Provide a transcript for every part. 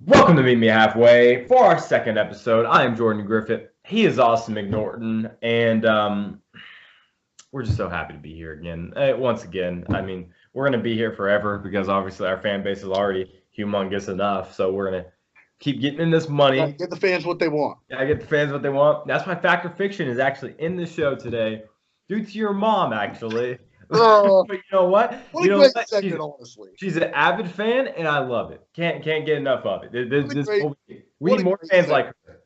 Welcome to Meet Me Halfway for our second episode. I am Jordan Griffitt. He is Austin McNorton, and we're just so happy to be here again. Once again, I mean, we're going to be here forever because obviously our fan base is already humongous enough. So we're going to keep getting in this money. Get the fans what they want. Yeah, get the fans what they want. That's why Fact or Fiction is actually in the show today, due to your mom, actually. But you know what? What a great segment, honestly. She's an avid fan, and I love it. Can't get enough of it. We need more fans like her.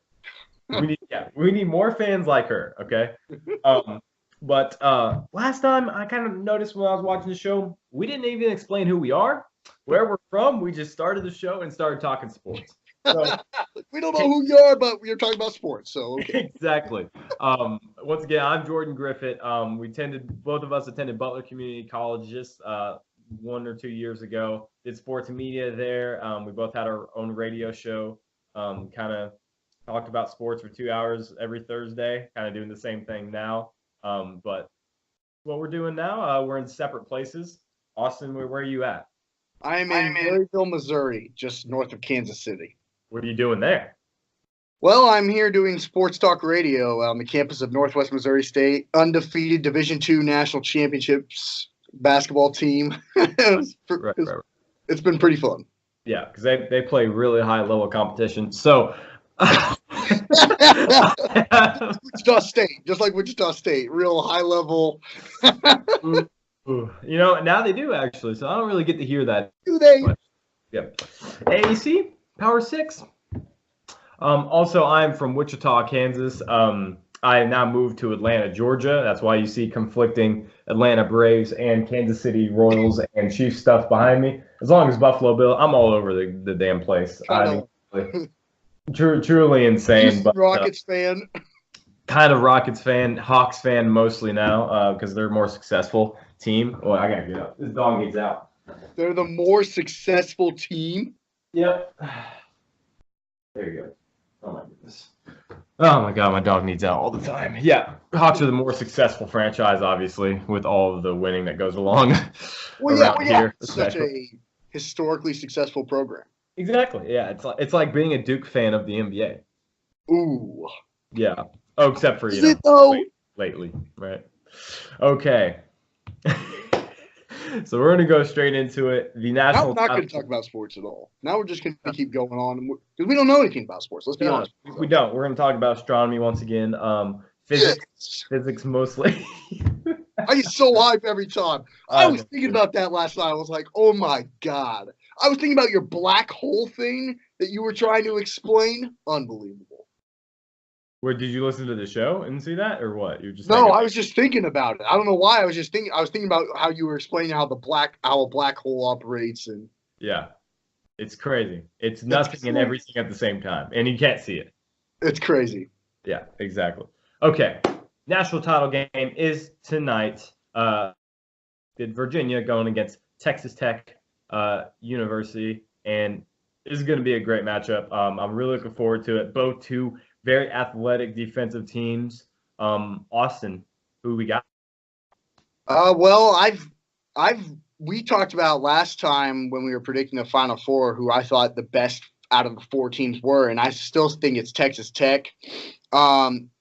We need more fans like her. Okay. But last time I kind of noticed when I was watching the show, we didn't even explain who we are, where we're from. We just started the show and started talking sports. So, we don't know who you are, but we're talking about sports. So okay. Exactly. Once again, I'm Jordan Griffitt. Both of us attended Butler Community College just 1 or 2 years ago. Did sports and media there. We both had our own radio show. Kind of talked about sports for 2 hours every Thursday. Kind of doing the same thing now. But what we're doing now, we're in separate places. Austin, where are you at? I'm in Maryville, Missouri, just north of Kansas City. What are you doing there? Well, I'm here doing sports talk radio on the campus of Northwest Missouri State, undefeated Division II national championships basketball team. It's been pretty fun. Yeah, because they play really high level competition. So, Wichita State, just like Wichita State, real high level. Now they do actually. So I don't really get to hear that. Do they? Yep. AAC. Power 6. Also, I'm from Wichita, Kansas. I now moved to Atlanta, Georgia. That's why you see conflicting Atlanta Braves and Kansas City Royals and Chiefs stuff behind me. As long as Buffalo Bill, I'm all over the damn place. Truly insane. But, Rockets fan. Kind of Rockets fan, Hawks fan mostly now because they're a more successful team. Oh, I gotta get up. This dog needs out. They're the more successful team. Yep. There you go. Oh my goodness. Oh my God, my dog needs out all the time. Yeah, Hawks are the more successful franchise, obviously, with all of the winning that goes along. Here, such a historically successful program. Exactly. Yeah, it's like being a Duke fan of the NBA. Ooh. Yeah. Oh, except for lately, right? Okay. So we're going to go straight into it. The national. Now we're not going to talk about sports at all. Now we're just going to keep going on because we don't know anything about sports. Let's be honest. We don't. We're going to talk about astronomy once again. Physics mostly. I get so hyped every time. I was thinking about that last night. I was like, oh my God. I was thinking about your black hole thing that you were trying to explain. Unbelievable. Wait, did you listen to the show and see that, or what? You're just I was just thinking about it. I don't know why. I was thinking about how you were explaining how a black hole operates, and yeah, it's crazy. It's nothing and everything at the same time, and you can't see it. It's crazy. Yeah, exactly. Okay, national title game is tonight. Did Virginia going against Texas Tech University, and this is going to be a great matchup. I'm really looking forward to it. Both two very athletic defensive teams. Austin, who we got? Well, we talked about last time when we were predicting the Final Four who I thought the best out of the 4 teams were, and I still think it's Texas Tech. And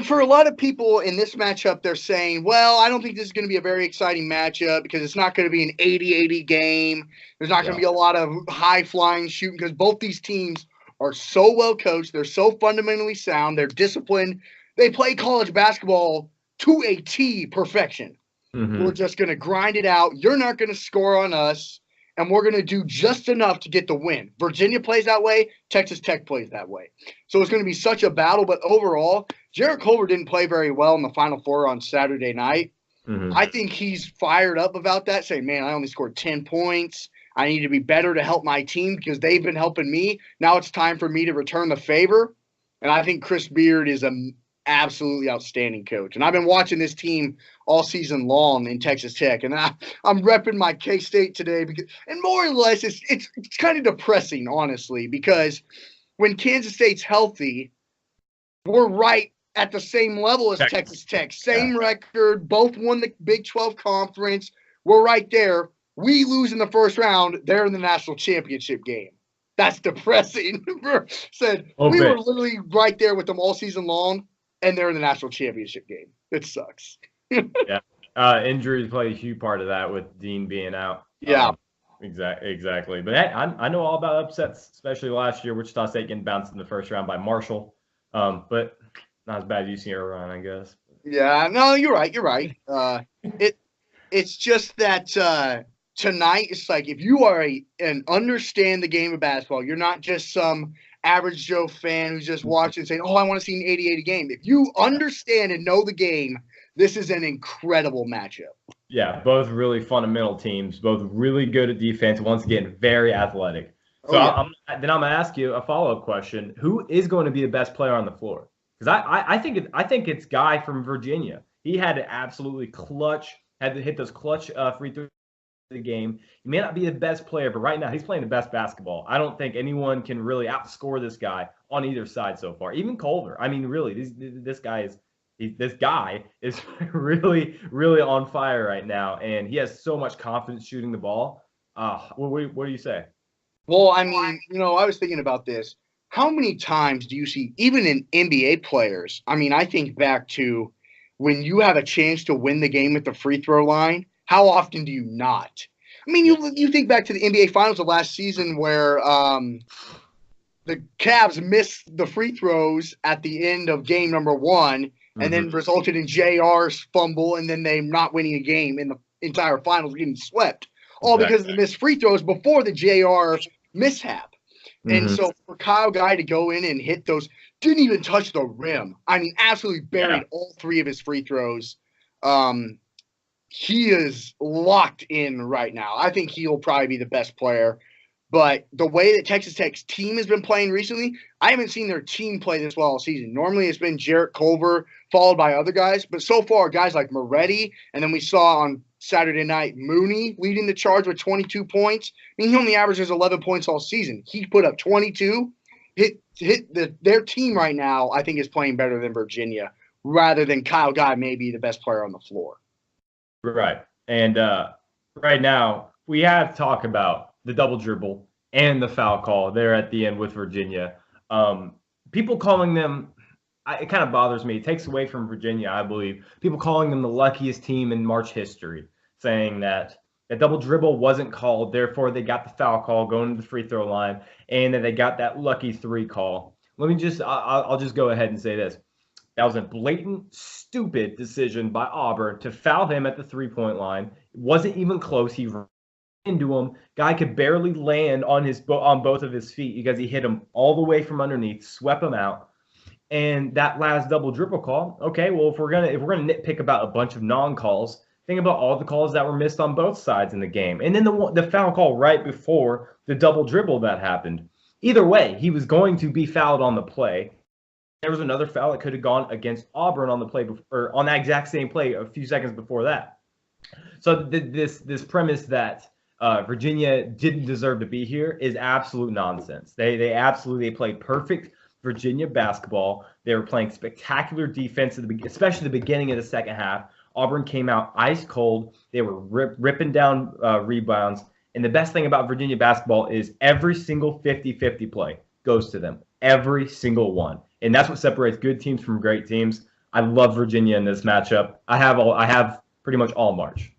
for a lot of people in this matchup, they're saying, well, I don't think this is going to be a very exciting matchup because it's not going to be an 80-80 game. There's not going to be a lot of high-flying shooting because both these teams are so well coached. They're so fundamentally sound. They're disciplined. They play college basketball to a T perfection. Mm-hmm. We're just going to grind it out. You're not going to score on us, and we're going to do just enough to get the win. Virginia plays that way. Texas Tech plays that way. So it's going to be such a battle. But overall, Jarrett Culver didn't play very well in the Final Four on Saturday night. Mm-hmm. I think he's fired up about that, saying, man, I only scored 10 points. I need to be better to help my team because they've been helping me. Now it's time for me to return the favor. And I think Chris Beard is an absolutely outstanding coach. And I've been watching this team all season long in Texas Tech. And I'm repping my K-State today. And more or less, it's kind of depressing, honestly, because when Kansas State's healthy, we're right at the same level as Texas Tech. Same record. Both won the Big 12 conference. We're right there. We lose in the first round. They're in the national championship game. That's depressing. Said, we were literally right there with them all season long, and they're in the national championship game. It sucks. Yeah. Injuries play a huge part of that with Dean being out. Yeah. Exactly. But I know all about upsets, especially last year. Wichita State getting bounced in the first round by Marshall. But not as bad as UC Irvine, I guess. Yeah, no, you're right. It's just that tonight, it's like if you are and understand the game of basketball, you're not just some average Joe fan who's just watching and saying, oh, I want to see an 80-80 game. If you understand and know the game, this is an incredible matchup. Yeah, both really fundamental teams, both really good at defense, once again, very athletic. So I'm going to ask you a follow-up question. Who is going to be the best player on the floor? Because I think it's Guy from Virginia. He had to absolutely had to hit those clutch free throws in the game. He may not be the best player, but right now he's playing the best basketball. I don't think anyone can really outscore this guy on either side so far. Even Culver. I mean, really, this guy is really, really on fire right now, and he has so much confidence shooting the ball. What do you say? Well, I mean, I was thinking about this. How many times do you see, even in NBA players? I mean, I think back to when you have a chance to win the game at the free throw line. How often do you not? I mean, you think back to the NBA Finals of last season where the Cavs missed the free throws at the end of game number 1, and then resulted in JR's fumble, and then they not winning a game in the entire finals, getting swept, all because of the missed free throws before the JR mishap. And so for Kyle Guy to go in and hit those, didn't even touch the rim. I mean, absolutely buried all 3 of his free throws. He is locked in right now. I think he'll probably be the best player. But the way that Texas Tech's team has been playing recently, I haven't seen their team play this well all season. Normally it's been Jarrett Culver followed by other guys. But so far, guys like Moretti, and then we saw on Saturday night Mooney leading the charge with 22 points. I mean, he only averages 11 points all season. He put up 22. Their team right now, I think, is playing better than Virginia, rather than Kyle Guy may be the best player on the floor. Right. And right now, we have to talk about the double dribble and the foul call there at the end with Virginia. People calling them, it kind of bothers me. It takes away from Virginia, I believe. People calling them the luckiest team in March history, saying that double dribble wasn't called, therefore they got the foul call going to the free throw line, and that they got that lucky 3 call. I'll just go ahead and say this. That was a blatant, stupid decision by Auburn to foul him at the 3-point line. It wasn't even close. He ran into him. Guy could barely land on both of his feet because he hit him all the way from underneath, swept him out. And that last double dribble call, okay, well, if we're gonna nitpick about a bunch of non-calls, think about all the calls that were missed on both sides in the game. And then the foul call right before the double dribble that happened. Either way, he was going to be fouled on the play. There was another foul that could have gone against Auburn on the play or on that exact same play a few seconds before that. So this premise that Virginia didn't deserve to be here is absolute nonsense. They absolutely played perfect Virginia basketball. They were playing spectacular defense, especially the beginning of the second half. Auburn came out ice cold. They were ripping down rebounds. And the best thing about Virginia basketball is every single 50-50 play goes to them. Every single one. And that's what separates good teams from great teams. I love Virginia in this matchup. I have pretty much all March.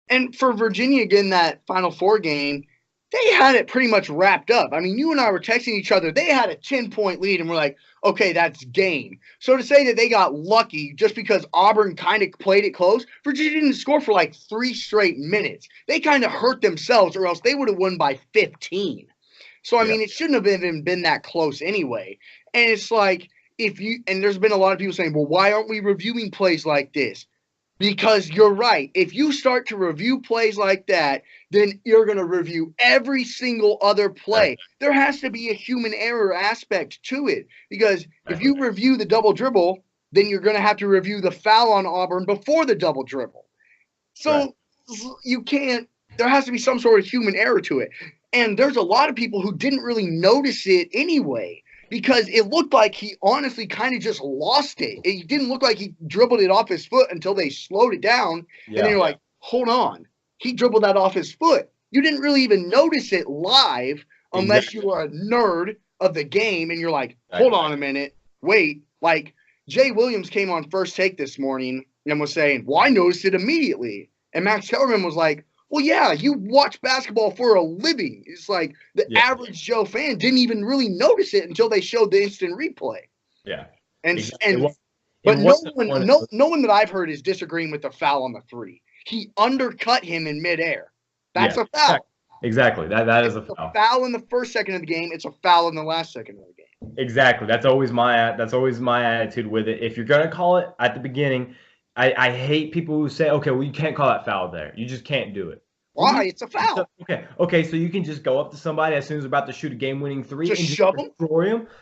And for Virginia, again, that Final Four game, they had it pretty much wrapped up. I mean, you and I were texting each other. They had a 10-point lead, and we're like, okay, that's game. So to say that they got lucky just because Auburn kind of played it close, Virginia didn't score for like 3 straight minutes. They kind of hurt themselves, or else they would have won by 15. So, I mean, it shouldn't have even been that close anyway. And it's like, and there's been a lot of people saying, well, why aren't we reviewing plays like this? Because you're right. If you start to review plays like that, then you're going to review every single other play. There has to be a human error aspect to it. Because if you review the double dribble, then you're going to have to review the foul on Auburn before the double dribble. So you can't – there has to be some sort of human error to it. And there's a lot of people who didn't really notice it anyway, because it looked like he honestly kind of just lost it. It didn't look like he dribbled it off his foot until they slowed it down. And then you're like, hold on. He dribbled that off his foot. You didn't really even notice it live unless you are a nerd of the game and you're like, hold on a minute, wait. Like Jay Williams came on First Take this morning and was saying, well, I noticed it immediately. And Max Kellerman was like, well, yeah, you watch basketball for a living. It's like the average Joe fan didn't even really notice it until they showed the instant replay. Yeah. But no one that I've heard is disagreeing with the foul on the three. He undercut him in midair. That's a foul. Exactly. That is a foul. A foul in the first second of the game. It's a foul in the last second of the game. Exactly. That's always my attitude with it. If you're gonna call it at the beginning, I hate people who say, okay, well, you can't call that foul there. You just can't do it. Why? It's a foul. Okay. So you can just go up to somebody as soon as they're about to shoot a game-winning three and shove them,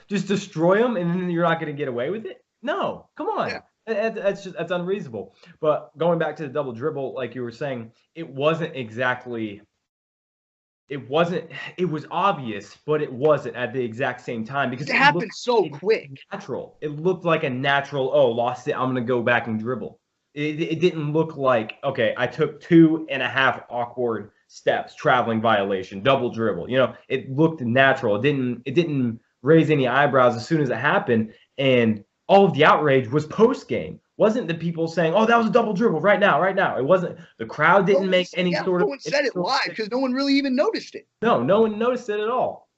destroy them, and then you're not going to get away with it. No, come on. Yeah. That's unreasonable. But going back to the double dribble, like you were saying, it was obvious, but it wasn't at the exact same time because it happened so quick. Natural. It looked like a natural, lost it, I'm going to go back and dribble. It didn't look like, okay, I took 2.5 awkward steps, traveling violation, double dribble. It looked natural. It didn't raise any eyebrows as soon as it happened. And all of the outrage was post game. Wasn't the people saying, oh, that was a double dribble right now. It wasn't. The crowd didn't make any sort of. No one said it live because no one really even noticed it. No one noticed it at all.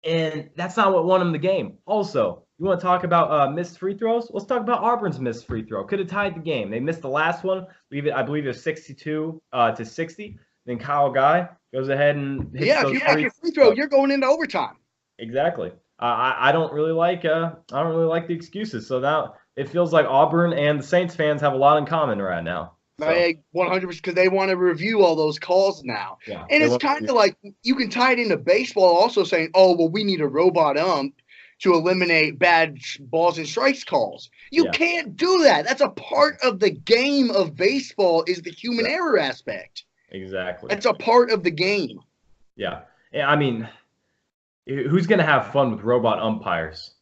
And that's not what won them the game. Also, you want to talk about missed free throws? Let's talk about Auburn's missed free throw. Could have tied the game. They missed the last one. I believe it was 62 to 60. Then Kyle Guy goes ahead and hits if you have your free throw, you're going into overtime. Exactly. I don't really like the excuses. So now it feels like Auburn and the Saints fans have a lot in common right now. So. 100% because they want to review all those calls now. Yeah, and it's kind of like you can tie it into baseball also saying, oh, well, we need a robot ump to eliminate bad balls and strikes calls. You can't do that. That's a part of the game of baseball is the human error aspect. Exactly. That's a part of the game. Yeah. I mean, who's going to have fun with robot umpires?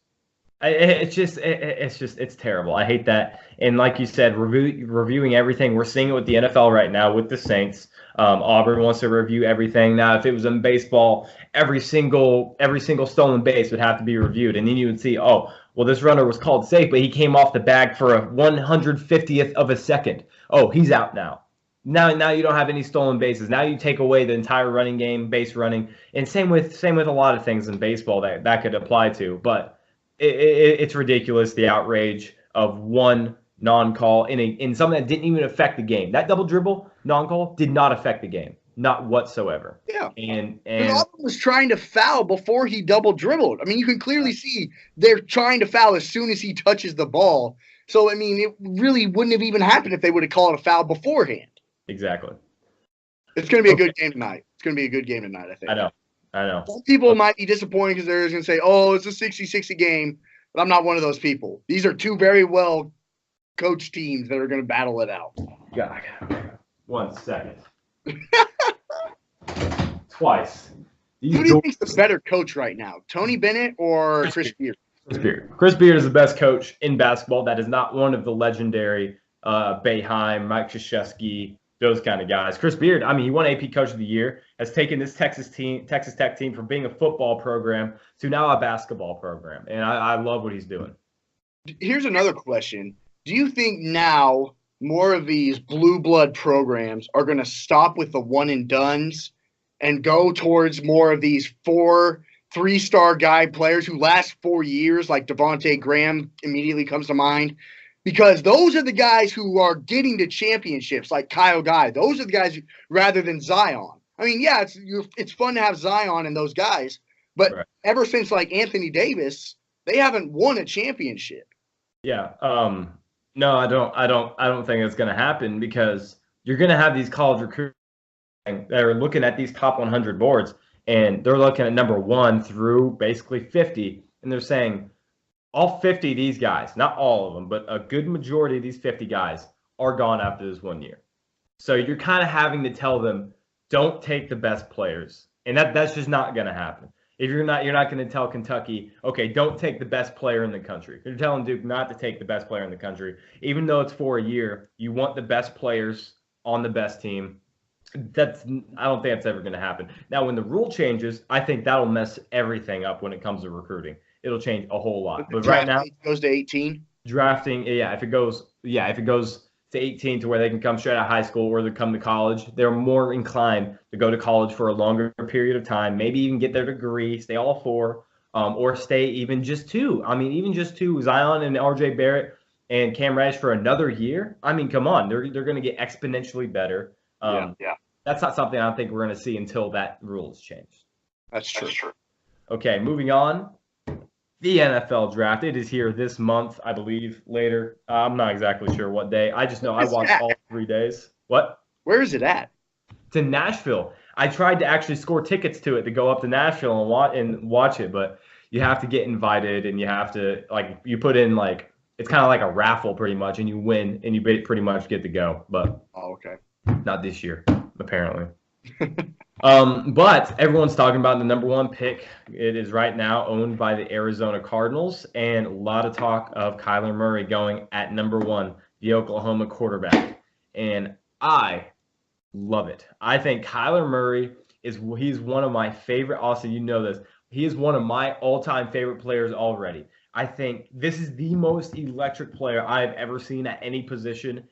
It's terrible. I hate that. And like you said, reviewing everything. We're seeing it with the NFL right now with the Saints. Auburn wants to review everything. Now, if it was in baseball, every single stolen base would have to be reviewed. And then you would see, oh, well, this runner was called safe, but he came off the bag for a 150th of a second. Oh, he's out now. Now you don't have any stolen bases. Now you take away the entire running game, base running. And same with a lot of things in baseball that could apply to. But it's ridiculous, the outrage of one non-call in something that didn't even affect the game. That double dribble non-call did not affect the game, not whatsoever. Yeah, and Auburn was trying to foul before he double dribbled. I mean, you can clearly see they're trying to foul as soon as he touches the ball. So I mean, it really wouldn't have even happened if they would have called a foul beforehand. Exactly. It's going to be a good game tonight. I think. I know. Some people might be disappointed because they're going to say, oh, it's a 60-60 game, but I'm not one of those people. These are two very well coached teams that are going to battle it out. God. 1 second. Twice. Who do you think's the better coach right now, Tony Bennett or Chris Beard? Chris Beard is the best coach in basketball. That is not one of the legendary Boeheim, Mike Krzyzewski, those kind of guys. Chris Beard, I mean, he won AP Coach of the Year, has taken this Texas Tech team from being a football program to now a basketball program. And I love what he's doing. Here's another question. Do you think now more of these blue blood programs are going to stop with the one and dones and go towards more of these 3-star guy players who last 4 years, like Devontae Graham immediately comes to mind? Because those are the guys who are getting to championships, like Kyle Guy. Those are the guys rather than Zion. I mean, yeah, it's fun to have Zion and those guys, but ever since like Anthony Davis, they haven't won a championship. Yeah. No, I don't think it's going to happen because you're going to have these college recruits that are looking at these top 100 boards and they're looking at number 1 through basically 50, and they're saying, all 50 of these guys, not all of them, but a good majority of these 50 guys are gone after this 1 year. So you're kind of having to tell them, don't take the best players. And that's just not going to happen. If you're not going to tell Kentucky, okay, don't take the best player in the country. You're telling Duke not to take the best player in the country. Even though it's for a year, you want the best players on the best team I don't think that's ever going to happen. Now, when the rule changes, I think that'll mess everything up when it comes to recruiting. It'll change a whole lot. But right now, Draft age goes to 18. drafting, if it goes to 18 to where they can come straight out of high school or they come to college, they're more inclined to go to college for a longer period of time, maybe even get their degree, stay all four, or stay even just two. I mean, even just two, Zion and RJ Barrett and Cam Reddish for another year. I mean, come on, they're going to get exponentially better. Yeah. That's not something I don't think we're going to see until that rule is changed. That's true. Okay, moving on. The NFL draft. It is here this month, I believe, later. I'm not exactly sure what day. I just know I watched all 3 days. What? Where is it at? It's in Nashville. I tried to actually score tickets to it to go up to Nashville and watch it, but you have to get invited and you have to, like, you put in, like, it's kind of like a raffle pretty much, and you win and you pretty much get to go. But okay. Not this year, apparently. But everyone's talking about the number one pick. It is right now owned by the Arizona Cardinals, and a lot of talk of Kyler Murray going at number one, the Oklahoma quarterback. And I love it. I think Kyler Murray he's one of my favorite. Also, you know this. He is one of my all-time favorite players already. I think this is the most electric player I've ever seen at any position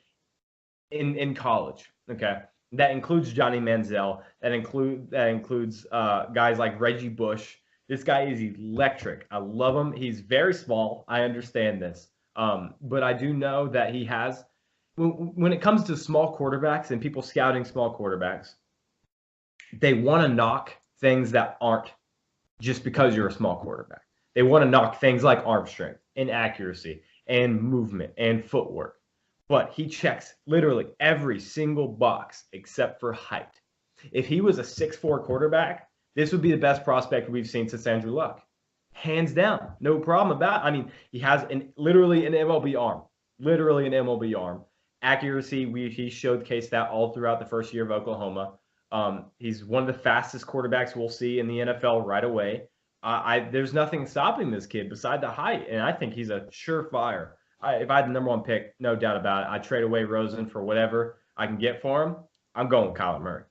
in college. Okay. That includes Johnny Manziel. That includes guys like Reggie Bush. This guy is electric. I love him. He's very small. I understand this. But I do know that he has, when it comes to small quarterbacks and people scouting small quarterbacks, they want to knock things that aren't just because you're a small quarterback. They want to knock things like arm strength and accuracy and movement and footwork. But he checks literally every single box except for height. If he was a 6'4" quarterback, this would be the best prospect we've seen since Andrew Luck. Hands down. No problem about it. I mean, he has literally an MLB arm. Literally an MLB arm. Accuracy, he showcased that all throughout the first year of Oklahoma. He's one of the fastest quarterbacks we'll see in the NFL right away. There's nothing stopping this kid beside the height, and I think he's a surefire. If I had the number one pick, no doubt about it, I'd trade away Rosen for whatever I can get for him. I'm going with Kyler Murray.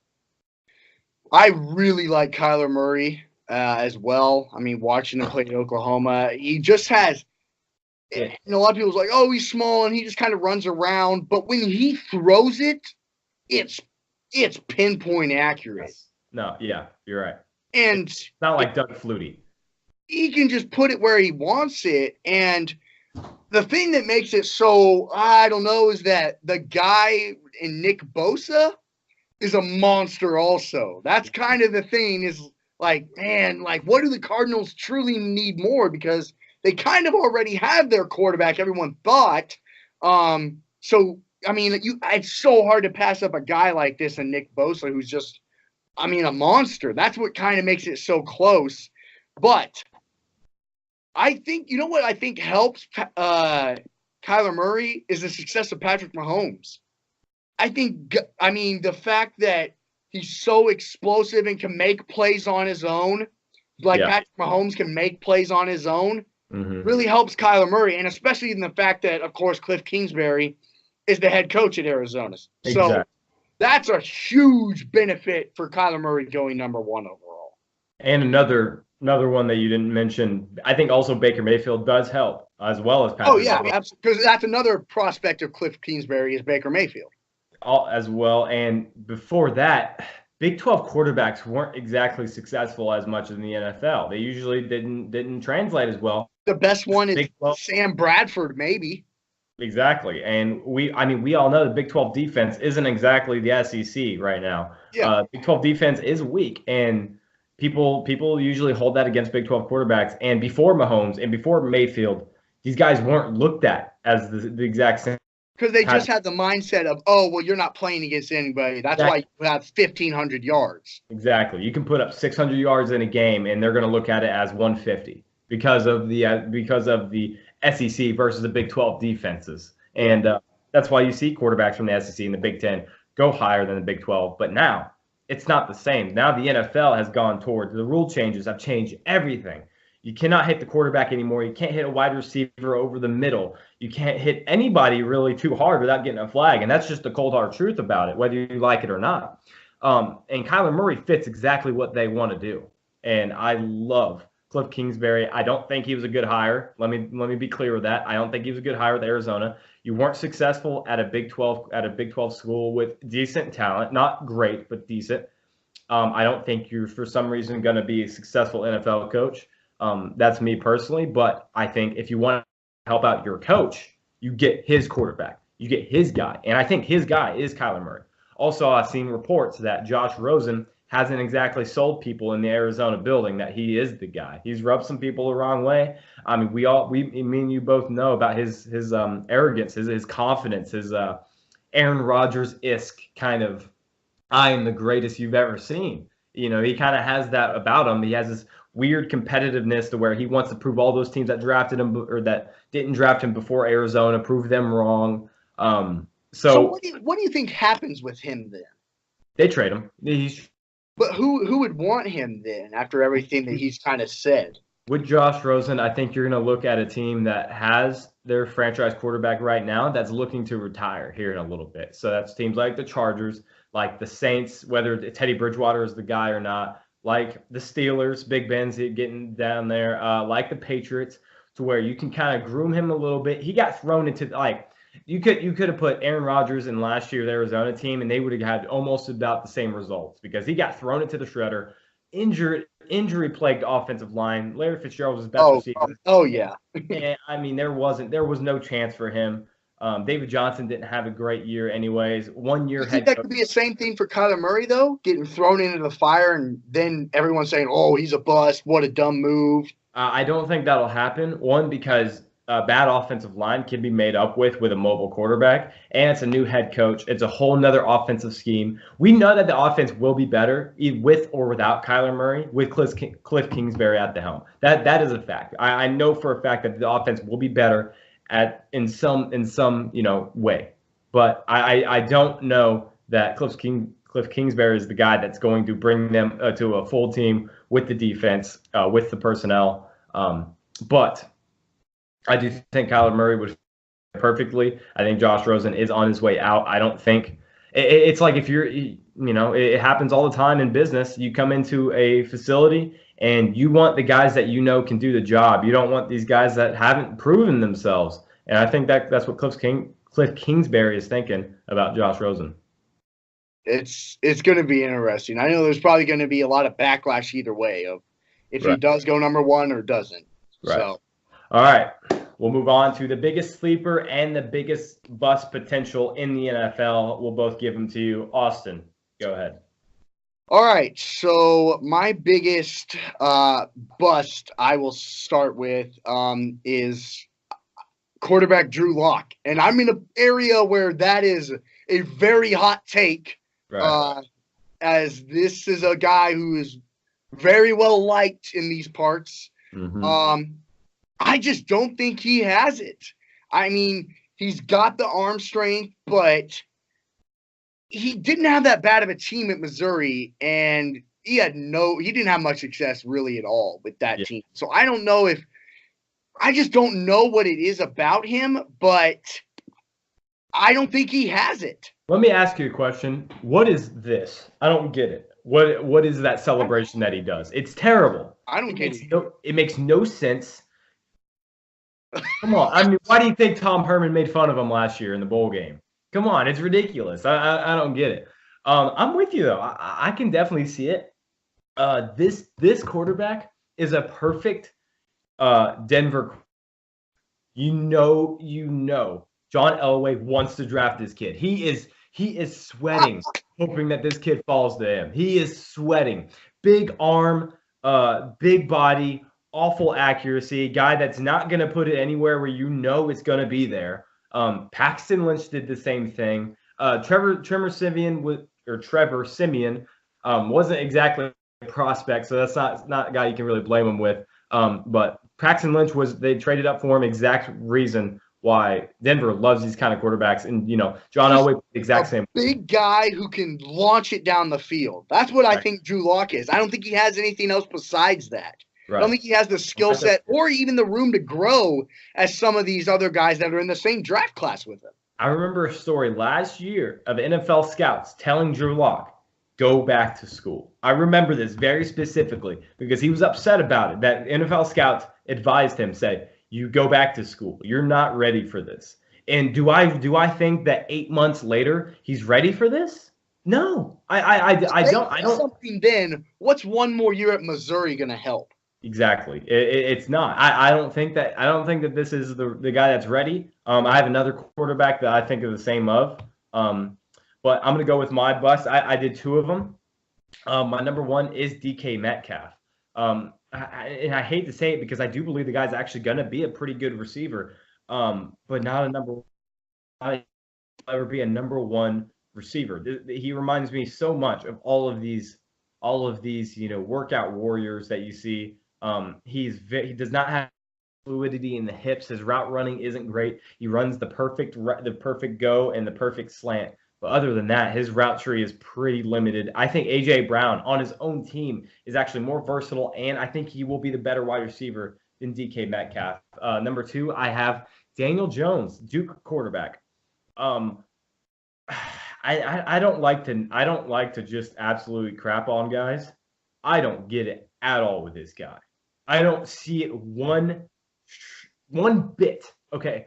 I really like Kyler Murray as well. I mean, watching him play at Oklahoma, he just has a lot of people's like, oh, he's small and he just kind of runs around. But when he throws it, it's pinpoint accurate. No, yeah, you're right. And it's not like Doug Flutie. He can just put it where he wants it. And the thing that makes it so, I don't know, is that the guy in Nick Bosa is a monster also. That's kind of the thing is like, man, like what do the Cardinals truly need more? Because they kind of already have their quarterback, everyone thought. So, I mean, it's so hard to pass up a guy like this and Nick Bosa, who's just, I mean, a monster. That's what kind of makes it so close. But I think, you know what I think helps Kyler Murray is the success of Patrick Mahomes. I mean, the fact that he's so explosive and can make plays on his own, like Patrick Mahomes can make plays on his own, really helps Kyler Murray. And especially in the fact that, of course, Cliff Kingsbury is the head coach at Arizona. Exactly. So that's a huge benefit for Kyler Murray going number one overall. And another one that you didn't mention, I think also Baker Mayfield does help as well as Patrick. Oh, yeah, absolutely. Because that's another prospect of Cliff Kingsbury is Baker Mayfield. As well. And before that, Big 12 quarterbacks weren't exactly successful as much as in the NFL. They usually didn't translate as well. The best one is Sam Bradford, maybe. Exactly. And we all know the Big 12 defense isn't exactly the SEC right now. Yeah. Big 12 defense is weak, and people usually hold that against Big 12 quarterbacks. And before Mahomes and before Mayfield, these guys weren't looked at as the exact same. Because they just had the mindset of, oh, well, you're not playing against anybody. That's why you have 1,500 yards. Exactly. You can put up 600 yards in a game, and they're going to look at it as 150 because of the SEC versus the Big 12 defenses. And that's why you see quarterbacks from the SEC and the Big 10 go higher than the Big 12. But now it's not the same. Now the NFL has gone towards the rule changes have changed everything. You cannot hit the quarterback anymore. You can't hit a wide receiver over the middle. You can't hit anybody really too hard without getting a flag. And that's just the cold hard truth about it, whether you like it or not. And Kyler Murray fits exactly what they want to do. And I love Cliff Kingsbury. I don't think he was a good hire. Let me be clear with that. I don't think he was a good hire with Arizona. You weren't successful at a Big 12 school with decent talent, not great, but decent. I don't think you're for some reason going to be a successful NFL coach. That's me personally, but I think if you want to help out your coach, you get his quarterback, you get his guy, and I think his guy is Kyler Murray. Also, I've seen reports that Josh Rosen hasn't exactly sold people in the Arizona building that he is the guy. He's rubbed some people the wrong way. I mean, me and you both know about his arrogance, his confidence, his Aaron Rodgers-esque kind of I am the greatest you've ever seen. You know, he kind of has that about him. He has this weird competitiveness to where he wants to prove all those teams that drafted him or that didn't draft him before Arizona, prove them wrong. So what do you think happens with him then? They trade him. But who would want him then after everything that he's kind of said? With Josh Rosen, I think you're going to look at a team that has their franchise quarterback right now that's looking to retire here in a little bit. So that's teams like the Chargers, like the Saints, whether Teddy Bridgewater is the guy or not, like the Steelers, Big Ben's getting down there, like the Patriots, to where you can kind of groom him a little bit. He got thrown into like you could have put Aaron Rodgers in last year's Arizona team, and they would have had almost about the same results because he got thrown into the shredder. Injury-plagued offensive line. Larry Fitzgerald was his best receiver. Oh yeah. And I mean, there was no chance for him. David Johnson didn't have a great year, anyways. 1 year. You think that could be the same thing for Kyler Murray though, getting thrown into the fire, and then everyone saying, "Oh, he's a bust. What a dumb move." I don't think that'll happen. One, because bad offensive line can be made up with a mobile quarterback, and it's a new head coach. It's a whole nother offensive scheme. We know that the offense will be better with or without Kyler Murray, with Cliff Kingsbury at the helm. That is a fact. I know for a fact that the offense will be better in some way, but I don't know that Cliff Kingsbury is the guy that's going to bring them to a full team with the defense, with the personnel. But I do think Kyler Murray would fit perfectly. I think Josh Rosen is on his way out. I don't think it's like if it happens all the time in business. You come into a facility and you want the guys that can do the job. You don't want these guys that haven't proven themselves. And I think that's what Cliff Kingsbury is thinking about Josh Rosen. It's going to be interesting. I know there's probably going to be a lot of backlash either way of if he does go number one or doesn't. Right. So. All right, we'll move on to the biggest sleeper and the biggest bust potential in the NFL. We'll both give them to you. Austin, go ahead. All right, so my biggest bust I will start with is quarterback Drew Lock. And I'm in an area where that is a very hot take, as this is a guy who is very well liked in these parts. Mm-hmm. I just don't think he has it. I mean, he's got the arm strength, but he didn't have that bad of a team at Missouri, and he didn't have much success really at all with that team. So I just don't know what it is about him, but I don't think he has it. Let me ask you a question. What is this? I don't get it. What is that celebration that he does? It's terrible. I don't get it. It makes no sense. Come on. I mean, why do you think Tom Herman made fun of him last year in the bowl game? Come on. It's ridiculous. I don't get it. I'm with you, though. I can definitely see it. This quarterback is a perfect Denver. John Elway wants to draft this kid. He is sweating, hoping that this kid falls to him. He is sweating. Big arm, big body, awful accuracy, guy that's not going to put it anywhere where it's going to be there. Paxton Lynch did the same thing. Trevor Siemian wasn't exactly a prospect, so that's not a guy you can really blame him with. But Paxton Lynch they traded up for him, exact reason why Denver loves these kind of quarterbacks. And, John Elway, exact same. Big guy who can launch it down the field. That's what I think Drew Lock is. I don't think he has anything else besides that. Right. I don't think he has the skill set or even the room to grow as some of these other guys that are in the same draft class with him. I remember a story last year of NFL scouts telling Drew Lock, go back to school. I remember this very specifically because he was upset about it. That NFL scouts advised him, said, you go back to school. You're not ready for this. And do I think that 8 months later he's ready for this? No, I don't. Something then. What's one more year at Missouri going to help? Exactly. It's not. I don't think that this is the guy that's ready. I have another quarterback that I think is the same of. But I'm going to go with my bust. I did 2 of them. My number 1 is DK Metcalf. And I hate to say it because I do believe the guy's actually going to be a pretty good receiver, but not ever be a number 1 receiver. He reminds me so much of all of these workout warriors that you see. He does not have fluidity in the hips. His route running isn't great. He runs the perfect go and the perfect slant. But other than that, his route tree is pretty limited. I think A.J. Brown on his own team is actually more versatile, and I think he will be the better wide receiver than DK Metcalf. Number 2, I have Daniel Jones, Duke quarterback. I don't like to just absolutely crap on guys. I don't get it at all with this guy. I don't see it one bit. Okay.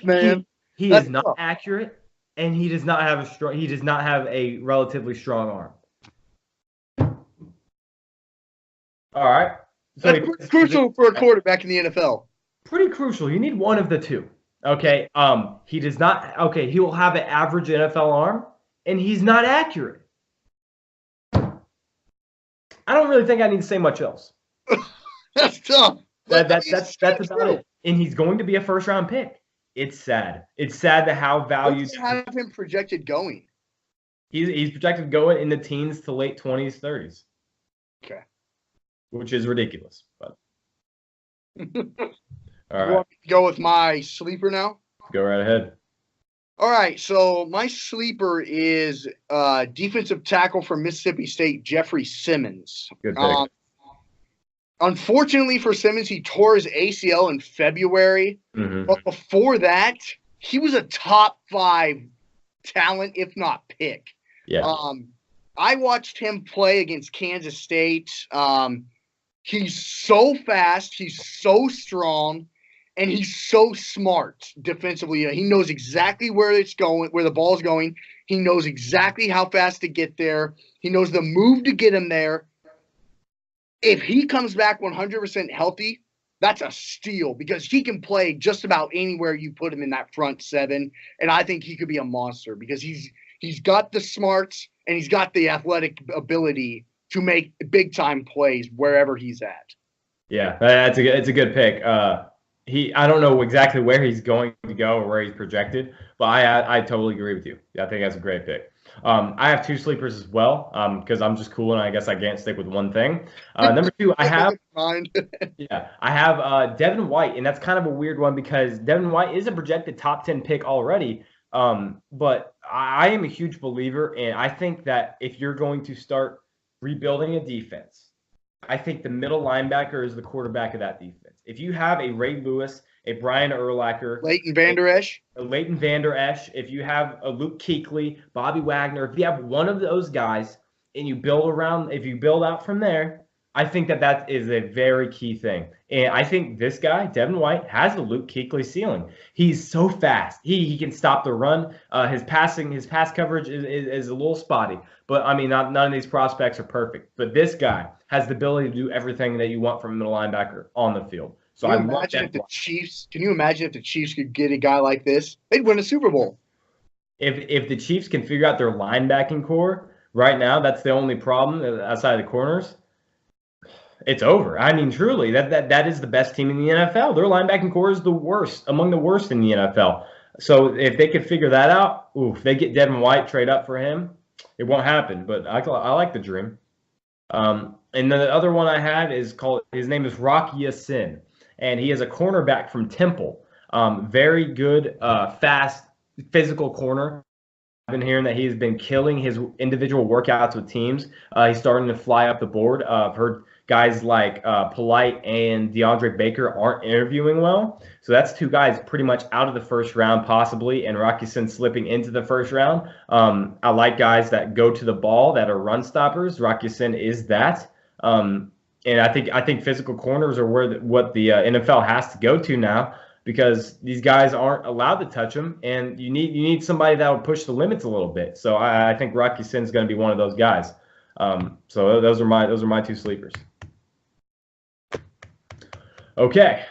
Man. He is not accurate, and he does not have a relatively strong arm. All right. So that's crucial for a quarterback in the NFL. Pretty crucial. You need one of the 2. Okay. He does not. Okay. He will have an average NFL arm, and he's not accurate. I don't really think I need to say much else. That's tough. That's about it. And he's going to be a first-round pick. It's sad. It's sad to how valued. What do you have him projected going? He's projected going in the teens to late 20s, 30s. Okay. Which is ridiculous, but. All right. You want me to go with my sleeper now? Go right ahead. All right. So my sleeper is defensive tackle from Mississippi State, Jeffrey Simmons. Good pick. Unfortunately for Simmons, he tore his ACL in February. Mm-hmm. But before that, he was a top 5 talent, if not pick. Yeah. I watched him play against Kansas State. He's so fast. He's so strong. And he's so smart defensively. He knows exactly where it's going, where the ball's going. He knows exactly how fast to get there. He knows the move to get him there. If he comes back 100% healthy, that's a steal because he can play just about anywhere you put him in that front 7. And I think he could be a monster because he's got the smarts and he's got the athletic ability to make big-time plays wherever he's at. Yeah, it's a good pick. I don't know exactly where he's going to go or where he's projected, but I totally agree with you. I think that's a great pick. I have 2 sleepers as well because I'm just cool and I guess I can't stick with one thing. Number 2, I have Devin White, and that's kind of a weird one because Devin White is a projected top 10 pick already. But I am a huge believer, and I think that if you're going to start rebuilding a defense, I think the middle linebacker is the quarterback of that defense. If you have a Ray Lewis, a Brian Urlacher, Leighton Vander Esch, if you have a Luke Kuechly, Bobby Wagner, if you have one of those guys and you build out from there, I think that is a very key thing. And I think this guy, Devin White, has the Luke Kuechly ceiling. He's so fast. He can stop the run. His pass coverage is a little spotty. But, I mean, none of these prospects are perfect. But this guy has the ability to do everything that you want from a middle linebacker on the field. So can you imagine if the Chiefs could get a guy like this? They'd win a Super Bowl. If the Chiefs can figure out their linebacking core right now, that's the only problem outside of the corners. It's over. I mean, truly, that is the best team in the NFL. Their linebacking core is among the worst in the NFL. So if they could figure that out, if they get Devin White, trade up for him, it won't happen. But I like the dream. And then the other one I have his name is Rock Ya-Sin, and he is a cornerback from Temple. Very good, fast, physical corner. been hearing that he's been killing his individual workouts with teams. He's starting to fly up the board. I've heard guys like Polite and DeAndre Baker aren't interviewing well. So that's two guys pretty much out of the first round possibly, and Rocky Sin slipping into the first round. I like guys that go to the ball, that are run stoppers. Rocky Sin is that. And I think physical corners are what the NFL has to go to now, because these guys aren't allowed to touch them, and you need somebody that will push the limits a little bit. So I think Rocky Sin's going to be one of those guys. So those are my two sleepers. Okay,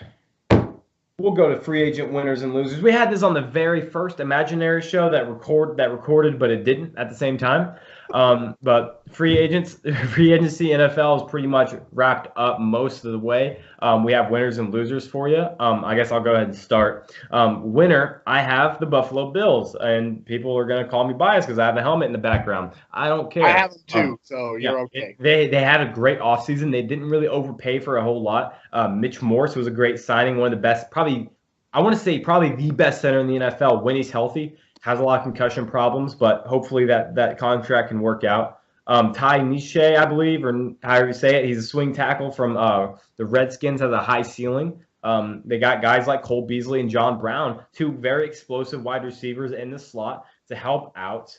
we'll go to free agent winners and losers. We had this on the very first imaginary show that recorded, but it didn't at the same time. But free agency NFL is pretty much wrapped up most of the way. We have winners and losers for you. I guess I'll go ahead and start. Winner, I have the Buffalo Bills, and people are going to call me biased because I have a helmet in the background. I don't care. I have them too, so you're okay. They had a great offseason. They didn't really overpay for a whole lot. Mitch Morse was a great signing, one of the best, probably the best center in the NFL when he's healthy. Has a lot of concussion problems, but hopefully that contract can work out. Ty Niche, I believe, or however you say it, he's a swing tackle from the Redskins, has a high ceiling. They got guys like Cole Beasley and John Brown, two very explosive wide receivers in the slot to help out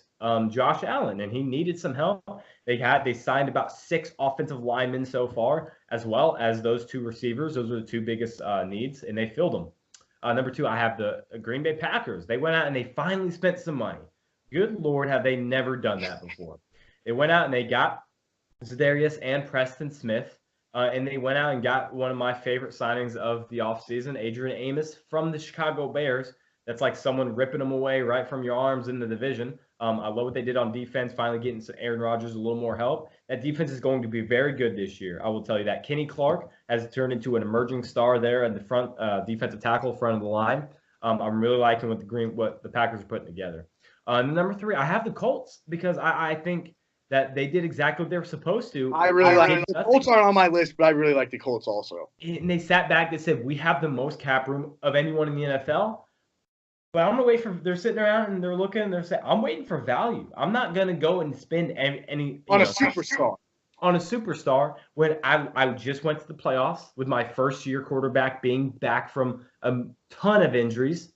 Josh Allen, and he needed some help. They signed about 6 offensive linemen so far, as well as those 2 receivers. Those are the 2 biggest needs, and they filled them. Number 2, I have the Green Bay Packers. They went out and they finally spent some money. Good Lord, have they never done that before. They went out and they got Za'Darius and Preston Smith, and they went out and got one of my favorite signings of the offseason, Adrian Amos from the Chicago Bears. That's like someone ripping them away right from your arms in the division. I love what they did on defense, finally getting Aaron Rodgers a little more help. That defense is going to be very good this year. I will tell you that. Kenny Clark has turned into an emerging star there at the front, defensive tackle, front of the line. I'm really liking what the Packers are putting together. And number 3, I have the Colts, because I think that they did exactly what they were supposed to. I really like the Colts aren't on my list, but I really like the Colts also. And they sat back. They said, we have the most cap room of anyone in the NFL. But I'm going to wait for – they're sitting around and they're looking and they're saying, I'm waiting for value. I'm not going to go and spend any on a superstar. On a superstar when I just went to the playoffs with my first-year quarterback being back from a ton of injuries.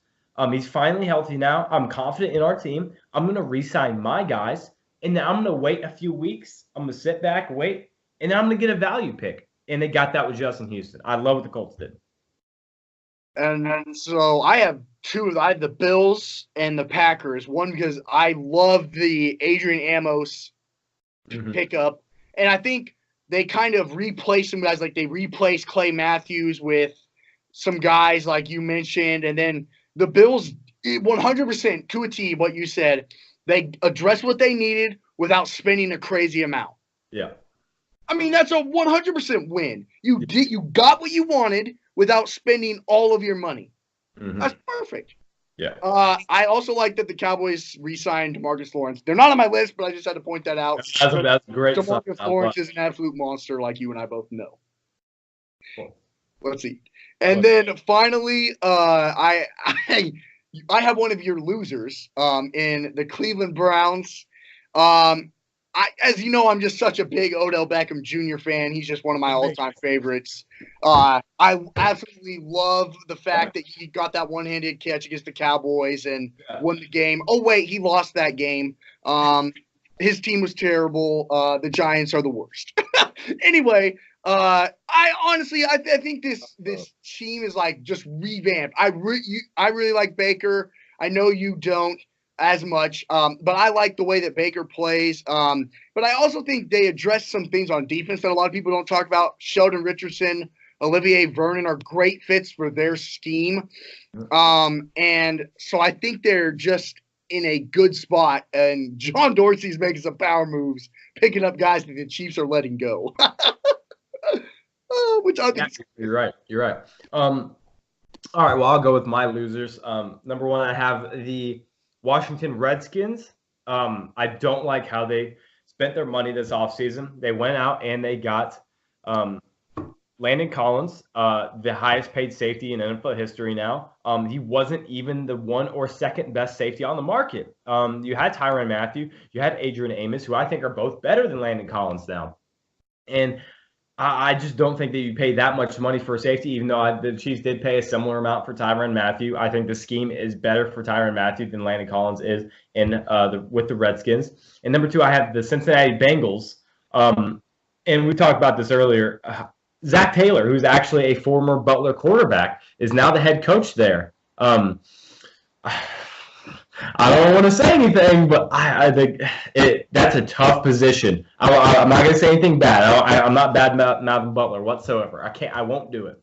He's finally healthy now. I'm confident in our team. I'm going to re-sign my guys, and then I'm going to wait a few weeks. I'm going to sit back, wait, and then I'm going to get a value pick. And they got that with Justin Houston. I love what the Colts did. And then, so I have 2. I have the Bills and the Packers. One, because I love the Adrian Amos pickup. And I think they kind of replaced some guys. Like they replaced Clay Matthews with some guys like you mentioned. And then the Bills, 100% to a T, what you said, they addressed what they needed without spending a crazy amount. Yeah. I mean, that's a 100% win. You got what you wanted without spending all of your money. That's perfect. Yeah. I also like that the Cowboys re-signed DeMarcus Lawrence. They're not on my list, but I just had to point that out. That's great. DeMarcus Lawrence is an absolute monster, like you and I both know. Cool. Let's see. And then finally, I have one of your losers in the Cleveland Browns. As you know, I'm just such a big Odell Beckham Jr. fan. He's just one of my all-time favorites. I absolutely love the fact that he got that one-handed catch against the Cowboys and won the game. Oh, wait, he lost that game. His team was terrible. The Giants are the worst. Anyway, I think this team is like just revamped. I really like Baker. I know you don't as much, but I like the way that Baker plays. But I also think they address some things on defense that a lot of people don't talk about. Sheldon Richardson, Olivier Vernon are great fits for their scheme. And so I think they're just in a good spot. And John Dorsey's making some power moves, picking up guys that the Chiefs are letting go. Which I think you're right. All right, well, I'll go with my losers. Number 1, I have the Washington Redskins. I don't like how they spent their money this offseason. They went out and they got Landon Collins, the highest paid safety in NFL history now. He wasn't even the one or second best safety on the market. You had Tyrann Mathieu, you had Adrian Amos, who I think are both better than Landon Collins now. And I just don't think that you pay that much money for a safety, even though the Chiefs did pay a similar amount for Tyrann Mathieu. I think the scheme is better for Tyrann Mathieu than Landon Collins is with the Redskins. And number two, I have the Cincinnati Bengals. And we talked about this earlier. Zach Taylor, who's actually a former Butler quarterback, is now the head coach there. I don't want to say anything, but I think that's a tough position. I'm not going to say anything bad. I'm not bad mouthing Butler whatsoever. I won't do it.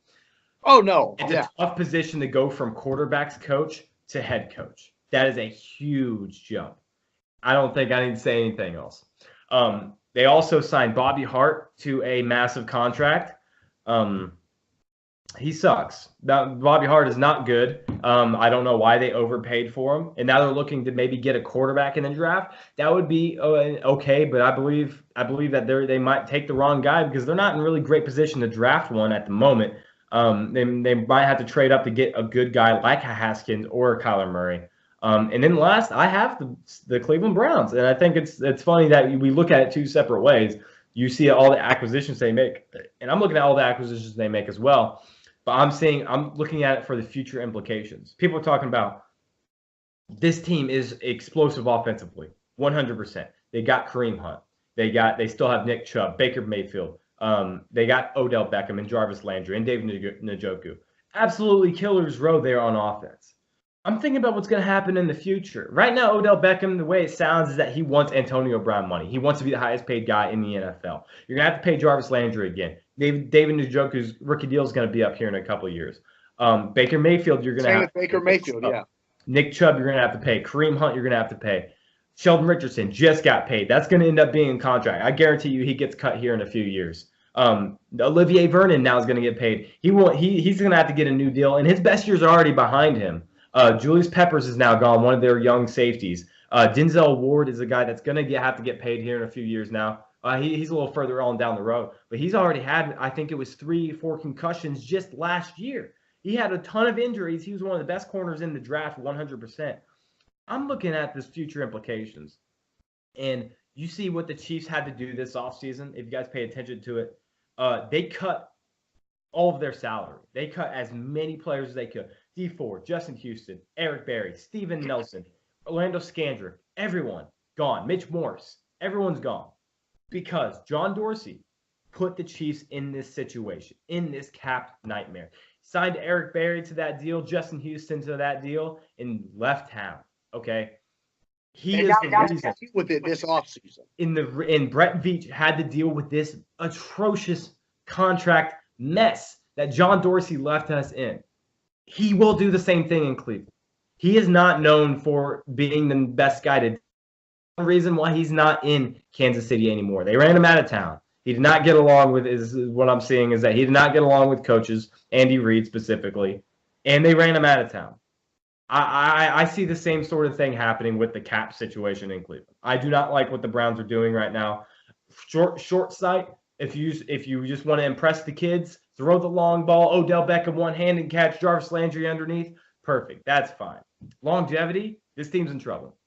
Oh, no. It's a tough position to go from quarterback's coach to head coach. That is a huge jump. I don't think I need to say anything else. They also signed Bobby Hart to a massive contract. He sucks. Bobby Hart is not good. I don't know why they overpaid for him, and now they're looking to maybe get a quarterback in the draft. That would be okay, but I believe that they might take the wrong guy because they're not in really great position to draft one at the moment. They might have to trade up to get a good guy like a Haskins or a Kyler Murray. And then last, I have the Cleveland Browns, and I think it's funny that we look at it two separate ways. You see all the acquisitions they make, and I'm looking at all the acquisitions they make as well. But I'm looking at it for the future implications. People are talking about this team is explosive offensively, 100%. They got Kareem Hunt. They still have Nick Chubb, Baker Mayfield. They got Odell Beckham and Jarvis Landry and David Njoku. Absolutely killer's row there on offense. I'm thinking about what's going to happen in the future. Right now, Odell Beckham, the way it sounds is that he wants Antonio Brown money. He wants to be the highest paid guy in the NFL. You're going to have to pay Jarvis Landry again. David Njoku's rookie deal is going to be up here in a couple of years. Baker Mayfield, you're going to have to pay. Baker Mayfield, yeah. Nick Chubb, you're going to have to pay. Kareem Hunt, you're going to have to pay. Sheldon Richardson just got paid. That's going to end up being in contract. I guarantee you he gets cut here in a few years. Olivier Vernon now is going to get paid. He's going to have to get a new deal, and his best years are already behind him. Julius Peppers is now gone, one of their young safeties. Denzel Ward is a guy that's going to have to get paid here in a few years now. He's a little further on down the road, but he's already had, I think it was 3-4 concussions just last year. He had a ton of injuries. He was one of the best corners in the draft, 100%. I'm looking at this future implications, and you see what the Chiefs had to do this offseason. If you guys pay attention to it, they cut all of their salary. They cut as many players as they could. Dee Ford, Justin Houston, Eric Berry, Steven Nelson, Orlando Scandrick, everyone gone. Mitch Morse, everyone's gone. Because John Dorsey put the Chiefs in this situation, in this cap nightmare. Signed Eric Berry to that deal, Justin Houston to that deal, and left town. Okay, he is the reason with it this offseason. And Brett Veach had to deal with this atrocious contract mess that John Dorsey left us in. He will do the same thing in Cleveland. He is not known for being the best guy to. The reason why he's not in Kansas City anymore. They ran him out of town. He did not get along with, is what I'm seeing, is that he did not get along with coaches, Andy Reid specifically, and they ran him out of town. I see the same sort of thing happening with the cap situation in Cleveland. I do not like what the Browns are doing right now. Short sight. If you just want to impress the kids, throw the long ball, Odell Beckham one-handed catch, Jarvis Landry underneath. Perfect. That's fine. Longevity, this team's in trouble.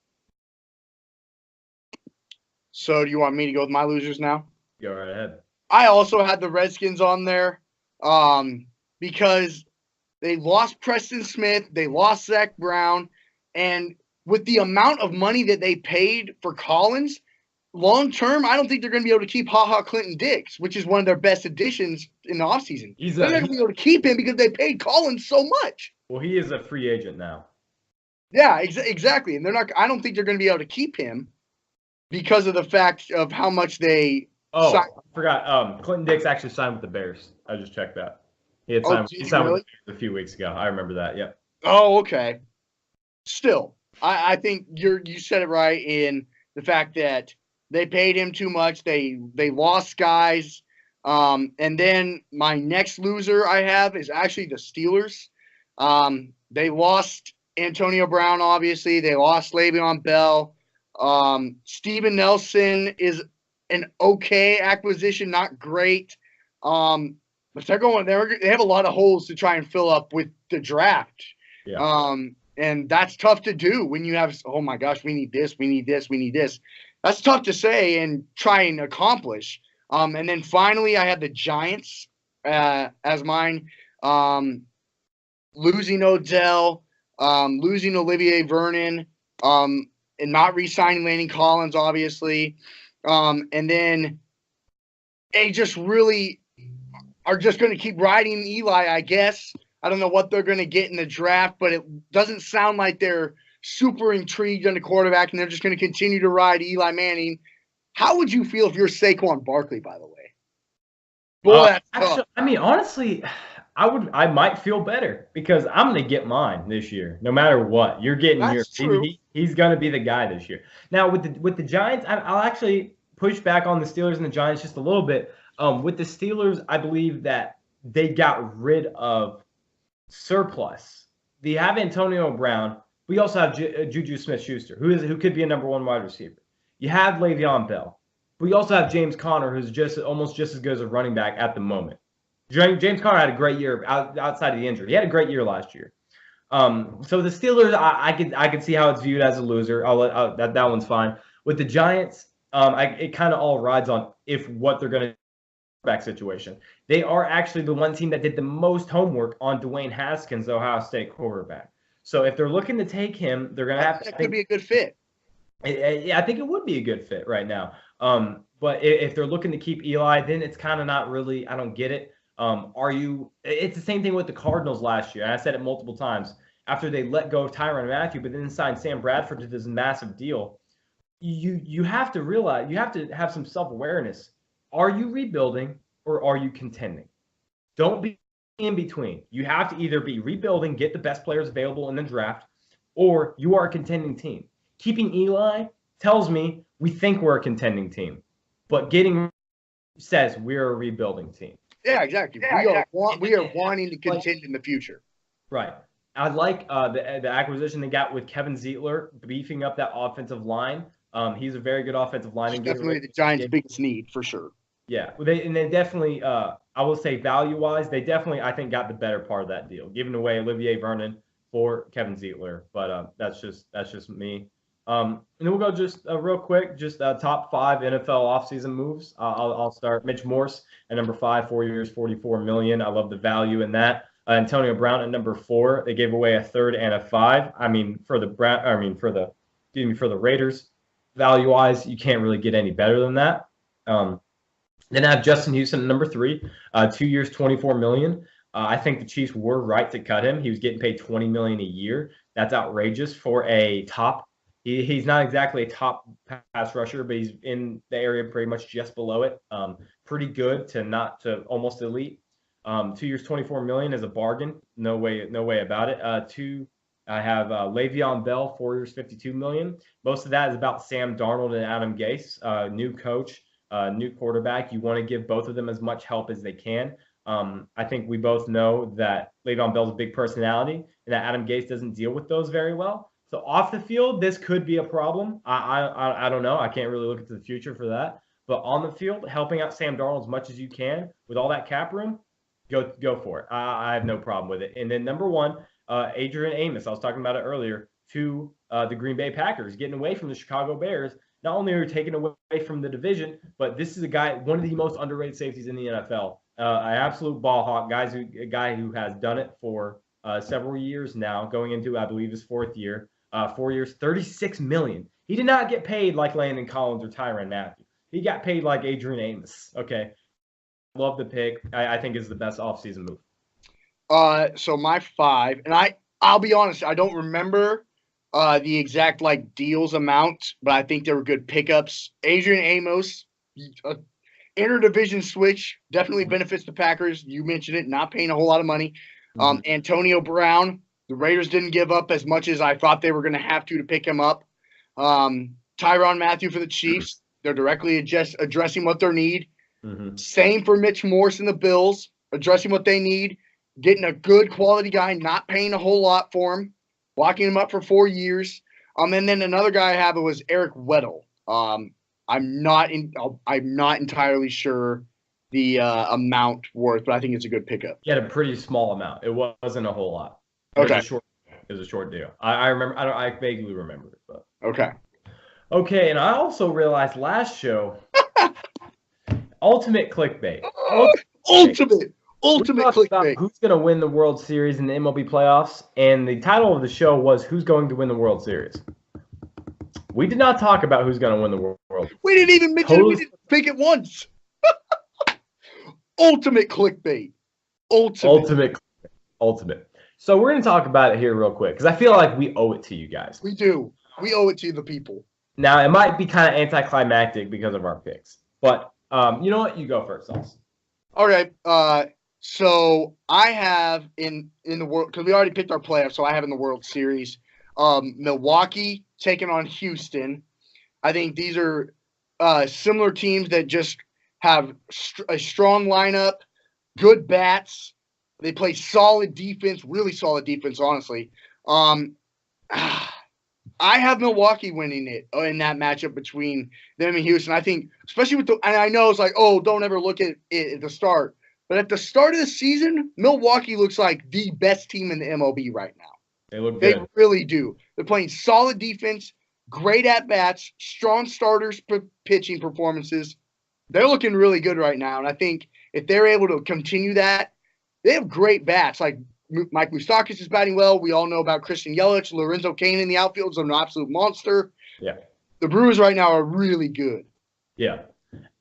So do you want me to go with my losers now? Go right ahead. I also had the Redskins on there because they lost Preston Smith, they lost Zach Brown, and with the amount of money that they paid for Collins, long term, I don't think they're going to be able to keep Ha Clinton Dix, which is one of their best additions in the offseason. They're not going to be able to keep him because they paid Collins so much. Well, he is a free agent now. Yeah, exactly. And I don't think they're going to be able to keep him because of the fact of how much they signed. I forgot. Clinton Dix actually signed with the Bears. I just checked that. He signed with the Bears a few weeks ago. I remember that. Yep. Oh, okay. Still, I think you said it right in the fact that they paid him too much. They lost guys. And then my next loser I have is actually the Steelers. They lost Antonio Brown, obviously. They lost Le'Veon Bell. Steven Nelson is an okay acquisition, not great. but they have a lot of holes to try and fill up with the draft. Yeah. And that's tough to do when you have, oh my gosh, we need this, we need this, we need this. That's tough to say and try and accomplish. And then finally, I had the Giants as mine. Losing Odell, losing Olivier Vernon, and not re-signing Landon Collins, obviously. And then they just really are just going to keep riding Eli, I guess. I don't know what they're going to get in the draft, but it doesn't sound like they're super intrigued on the quarterback, and they're just going to continue to ride Eli Manning. How would you feel if you're Saquon Barkley, by the way? Boy, actually, I mean, honestly, I might feel better because I'm going to get mine this year, no matter what. You're getting yours. He's going to be the guy this year. Now, with the Giants, I'll actually push back on the Steelers and the Giants just a little bit. With the Steelers, I believe that they got rid of surplus. They have Antonio Brown. We also have Juju Smith-Schuster, who could be a number 1 wide receiver. You have Le'Veon Bell. We also have James Conner, who's almost just as good as a running back at the moment. James Conner had a great year outside of the injury. He had a great year last year. So the Steelers, I could see how it's viewed as a loser. That one's fine. With the Giants, it kind of all rides on what they're going to back situation. They are actually the one team that did the most homework on Dwayne Haskins, the Ohio State quarterback. So if they're looking to take him, they're going to have to. That could be a good fit. I think it would be a good fit right now. But if they're looking to keep Eli, then it's kind of not really. I don't get it. It's the same thing with the Cardinals last year. And I said it multiple times. After they let go of Tyrann Mathieu, but then signed Sam Bradford to this massive deal, you have to realize, you have to have some self-awareness. Are you rebuilding or are you contending? Don't be in between. You have to either be rebuilding, get the best players available in the draft, or you are a contending team. Keeping Eli tells me we think we're a contending team, but getting says we're a rebuilding team. Yeah, exactly. We are wanting to contend in the future. Right. I like the acquisition they got with Kevin Zeitler, beefing up that offensive line. He's a very good offensive lineman. Definitely the Giants' biggest need, for sure. Yeah, they definitely, I will say value-wise, they definitely, I think, got the better part of that deal, giving away Olivier Vernon for Kevin Zeitler. But that's just me. And then we'll go just real quick, just top 5 NFL offseason moves. I'll start. Mitch Morse at number 5, 4 years, $44 million. I love the value in that. Antonio Brown at number 4. They gave away a 3rd and a 5. I mean, for the Raiders, value-wise, you can't really get any better than that. Then I have Justin Houston at number 3, 2 years, $24 million. I think the Chiefs were right to cut him. He was getting paid $20 million a year. That's outrageous for a top. He's not exactly a top pass rusher, but he's in the area pretty much just below it. Pretty good to almost elite. 2 years, $24 million is a bargain. No way about it. I have Le'Veon Bell, 4 years, $52 million. Most of that is about Sam Darnold and Adam Gase, new coach, new quarterback. You want to give both of them as much help as they can. I think we both know that Le'Veon Bell's a big personality and that Adam Gase doesn't deal with those very well. So off the field, this could be a problem. I don't know. I can't really look into the future for that. But on the field, helping out Sam Darnold as much as you can with all that cap room, go for it. I have no problem with it. And then number 1, Adrian Amos. I was talking about it earlier, to the Green Bay Packers, getting away from the Chicago Bears. Not only are you taking away from the division, but this is a guy, one of the most underrated safeties in the NFL. An absolute ball hawk, a guy who has done it for several years now, going into, I believe, his 4th year. 4 years, $36 million. He did not get paid like Landon Collins or Tyrann Mathieu. He got paid like Adrian Amos. Okay. Love the pick. I think is the best offseason move. So my 5, and I'll be honest, I don't remember the exact deals amount, but I think they were good pickups. Adrian Amos, interdivision switch, definitely benefits the Packers. You mentioned it, not paying a whole lot of money. Antonio Brown, the Raiders didn't give up as much as I thought they were going to have to pick him up. Tyrann Mathieu for the Chiefs, they're directly addressing what they need. Same for Mitch Morse and the Bills, addressing what they need, getting a good quality guy, not paying a whole lot for him, locking him up for 4 years. And then another guy I have was Eric Weddle. I'm not entirely sure amount worth, but I think it's a good pickup. He had a pretty small amount. It wasn't a whole lot. Okay. It was a short deal. I remember. I vaguely remember it, but okay. Okay, and I also realized last show, ultimate clickbait. Ultimate clickbait. Who's going to win the World Series in the MLB playoffs? And the title of the show was "Who's going to win the World Series?" We did not talk about who's going to win the world. We didn't even mention it. We didn't pick it once. Ultimate clickbait. Ultimate. So we're going to talk about it here real quick because I feel like we owe it to you guys. We do. We owe it to the people. Now, it might be kind of anticlimactic because of our picks. But you know what? You go first, Sauce. Okay. So I have in the world, because we already picked our playoffs, so I have in the World Series Milwaukee taking on Houston. I think these are similar teams that just have a strong lineup, good bats. They play solid defense, really solid defense, honestly. I have Milwaukee winning it in that matchup between them and Houston. I think, especially and I know it's like, oh, don't ever look at it at the start. But at the start of the season, Milwaukee looks like the best team in the MLB right now. They look good. They really do. They're playing solid defense, great at-bats, strong starters pitching performances. They're looking really good right now. And I think if they're able to continue that, they have great bats. Like Mike Moustakas is batting well. We all know about Christian Yelich. Lorenzo Cain in the outfield is an absolute monster. Yeah. The Brewers right now are really good. Yeah.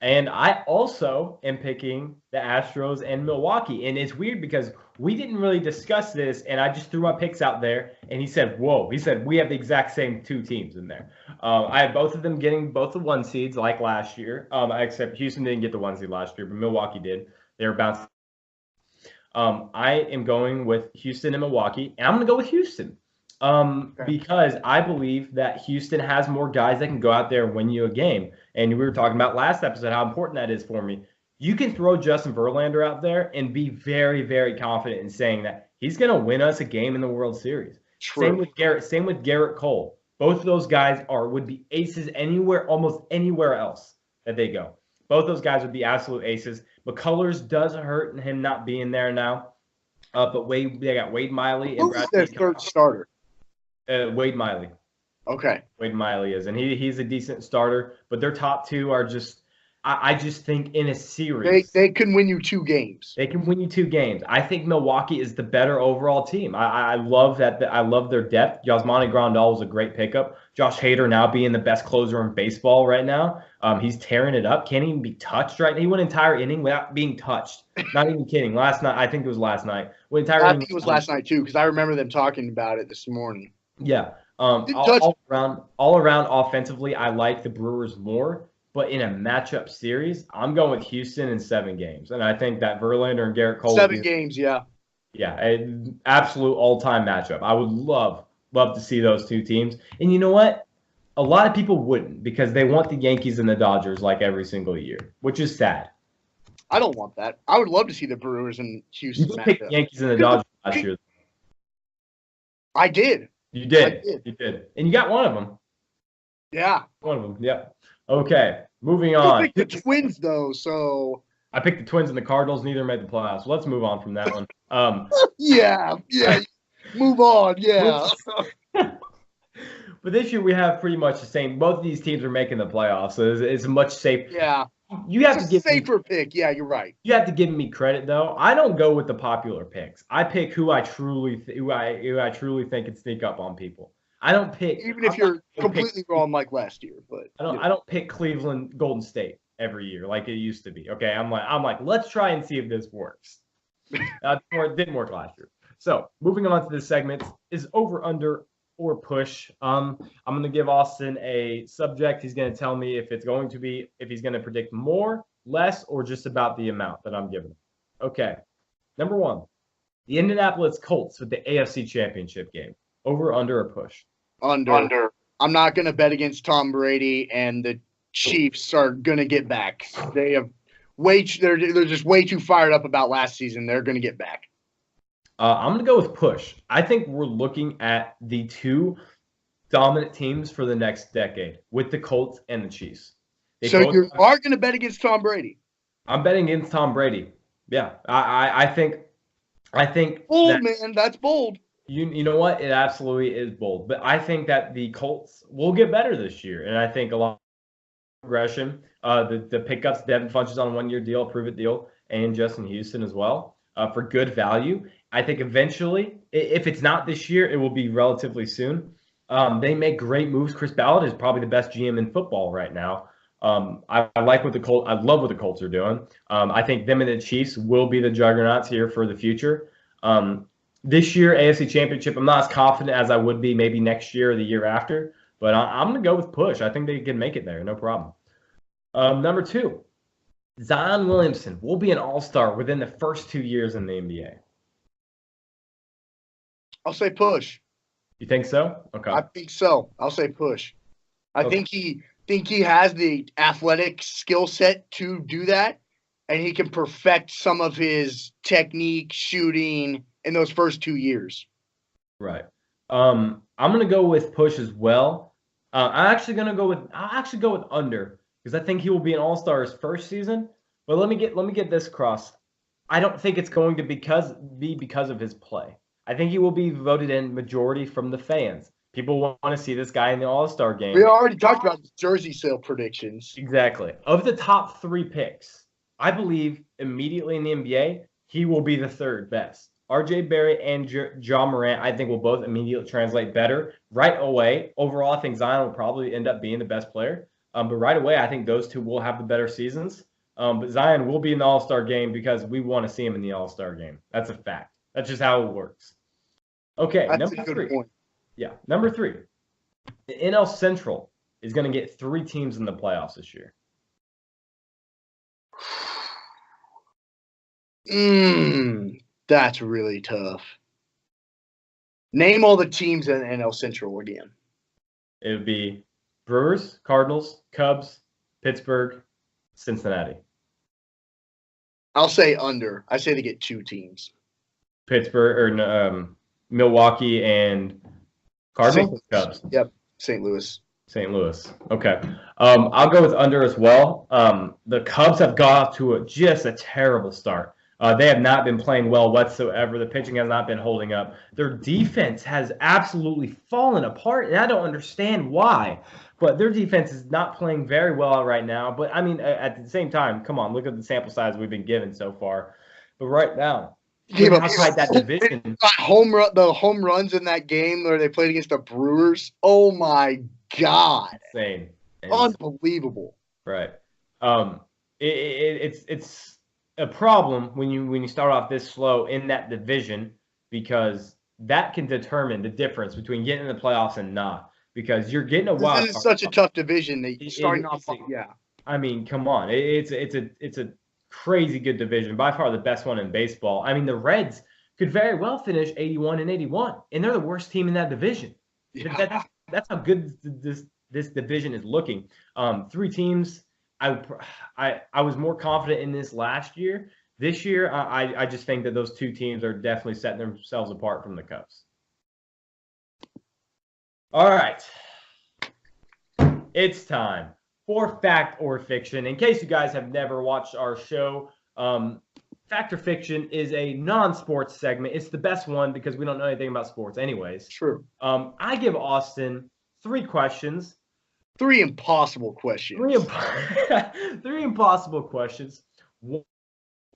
And I also am picking the Astros and Milwaukee. And it's weird because we didn't really discuss this, and I just threw my picks out there, and he said, whoa. He said, we have the exact same two teams in there. I have both of them getting both the 1 seeds like last year, except Houston didn't get the 1 seed last year, but Milwaukee did. They were bouncing. I am going with Houston and Milwaukee, and I'm going to go with Houston because I believe that Houston has more guys that can go out there and win you a game. And we were talking about last episode how important that is for me. You can throw Justin Verlander out there and be very, very confident in saying that he's going to win us a game in the World Series. True. Same with Garrett Cole. Both of those guys would be aces anywhere, almost anywhere else that they go. Both those guys would be absolute aces. McCullers does hurt him not being there now. But they got Wade Miley and Who's their third starter? Wade Miley. Okay. Wade Miley is, and he's a decent starter. But their top two are just, I just think in a series they can win you 2 games. They can win you 2 games. I think Milwaukee is the better overall team. I love that. I love their depth. Yasmani Grandal was a great pickup. Josh Hader now being the best closer in baseball right now. He's tearing it up. Can't even be touched right now. He went an entire inning without being touched. Not even kidding. Last night, I think it was last night. I think it was last night too, because I remember them talking about it this morning. Yeah. All around offensively, I like the Brewers more. But in a matchup series, I'm going with Houston in 7 games. And I think that Verlander and Garrett Cole. 7 games, yeah. Yeah, an absolute all-time matchup. I would love to see those 2 teams. And you know what? A lot of people wouldn't because they want the Yankees and the Dodgers like every single year, which is sad. I don't want that. I would love to see the Brewers and Houston matchup. You picked the Yankees and the Dodgers last year. I did. You did. You did. And you got one of them. Yeah. One of them, yeah. Okay, moving on. I picked the Twins, though, so. I picked the Twins and the Cardinals. Neither made the playoffs. Let's move on from that one. Yeah. Move on, yeah. But this year we have pretty much the same. Both of these teams are making the playoffs, so it's a much safer. Yeah. You have to give safer pick. Yeah, you're right. You have to give me credit, though. I don't go with the popular picks. I pick who I truly think can sneak up on people. I don't pick, even if you're completely wrong like last year, but I don't pick Cleveland, Golden State every year like it used to be. Okay, I'm like, let's try and see if this works. It didn't work last year. So moving on to this segment is over, under, or push. I'm going to give Austin a subject. He's going to tell me if he's going to predict more, less, or just about the amount that I'm giving him. Okay. Number 1, the Indianapolis Colts with the AFC Championship game. Over, under, or push? Under. I'm not going to bet against Tom Brady, and the Chiefs are going to get back. They have they're just way too fired up about last season. They're going to get back. I'm going to go with push. I think we're looking at the 2 dominant teams for the next decade with the Colts and the Chiefs. So you are going to bet against Tom Brady? I'm betting against Tom Brady. Yeah, I think Bold, that man. That's bold. you know what? It absolutely is bold. But I think that the Colts will get better this year, and I think a lot of progression. The pickups, Devin Funchess on a 1-year deal, prove it deal, and Justin Houston as well for good value. I think eventually, if it's not this year, it will be relatively soon. They make great moves. Chris Ballard is probably the best GM in football right now. I like what the Colts. I love what the Colts are doing. I think them and the Chiefs will be the juggernauts here for the future. This year, AFC Championship, I'm not as confident as I would be maybe next year or the year after, but I'm going to go with push. I think they can make it there, no problem. Number 2, Zion Williamson will be an all-star within the first 2 years in the NBA. I'll say push. You think so? Okay. I think so. I'll say push. I think he has the athletic skill set to do that, and he can perfect some of his technique, shooting in those first 2 years. Right. I'm gonna go with push as well. I'll actually go with under because I think he will be an all-star his first season. But let me get this across. I don't think it's going to be because of his play. I think he will be voted in majority from the fans. People want to see this guy in the All-Star game. We already talked about jersey sale predictions. Exactly. Of the top 3 picks, I believe immediately in the NBA, he will be the third best. RJ Barrett and John Morant, I think, will both immediately translate better right away. Overall, I think Zion will probably end up being the best player. But right away, I think those two will have the better seasons. But Zion will be in the All-Star game because we want to see him in the All-Star game. That's a fact. That's just how it works. Okay, That's number a good 3. point. Yeah, number 3. The NL Central is going to get 3 teams in the playoffs this year. That's really tough. Name all the teams in NL Central again. It would be Brewers, Cardinals, Cubs, Pittsburgh, Cincinnati. I'll say under. I say they get 2 teams. Pittsburgh or Milwaukee and Cardinals? Cubs. Yep, St. Louis. St. Louis. Okay. I'll go with under as well. The Cubs have got off to just a terrible start. They have not been playing well whatsoever. The pitching has not been holding up. Their defense has absolutely fallen apart, and I don't understand why. But their defense is not playing very well right now. But, I mean, at the same time, come on, look at the sample size we've been given so far. But right now, outside that division. The home runs in that game where they played against the Brewers. Oh, my God. Insane. Unbelievable. Right. It's a problem when you start off this slow in that division because that can determine the difference between getting in the playoffs and not. Because you're getting a wild. This is such a tough division that you're starting off. Yeah. I mean, come on. It's a crazy good division, by far the best one in baseball. I mean, the Reds could very well finish 81-81, and they're the worst team in that division. Yeah. That's how good this division is looking. 3 teams. I was more confident in this last year. This year, I just think that those 2 teams are definitely setting themselves apart from the Cubs. All right. It's time for Fact or Fiction. In case you guys have never watched our show, Fact or Fiction is a non-sports segment. It's the best one because we don't know anything about sports anyways. True. I give Austin 3 questions. 3 impossible questions. 3 impossible questions. One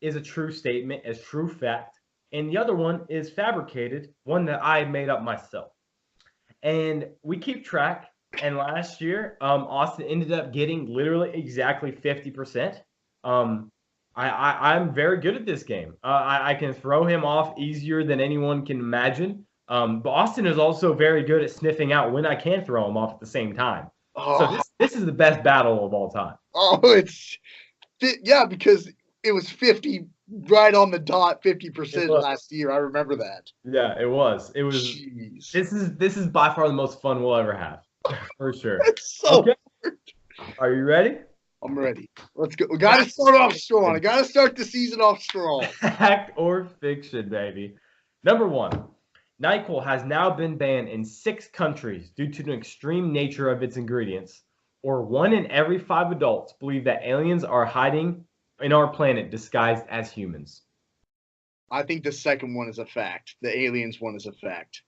is a true statement, as true fact, and the other one is fabricated, one that I made up myself. And we keep track. And last year, Austin ended up getting literally exactly 50%. I'm very good at this game. I can throw him off easier than anyone can imagine. But Austin is also very good at sniffing out when I can throw him off at the same time. So this is the best battle of all time. Because it was 50 right on the dot, 50% last year. I remember that. Yeah, it was. Jeez. This is by far the most fun we'll ever have, for sure. It's so okay. Are you ready? I'm ready. Let's go. We got to start off strong. I got to start the season off strong. Fact or fiction, baby. Number 1. NyQuil has now been banned in 6 countries due to the extreme nature of its ingredients, or 1 in every 5 adults believe that aliens are hiding in our planet disguised as humans? I think the second one is a fact. The aliens one is a fact.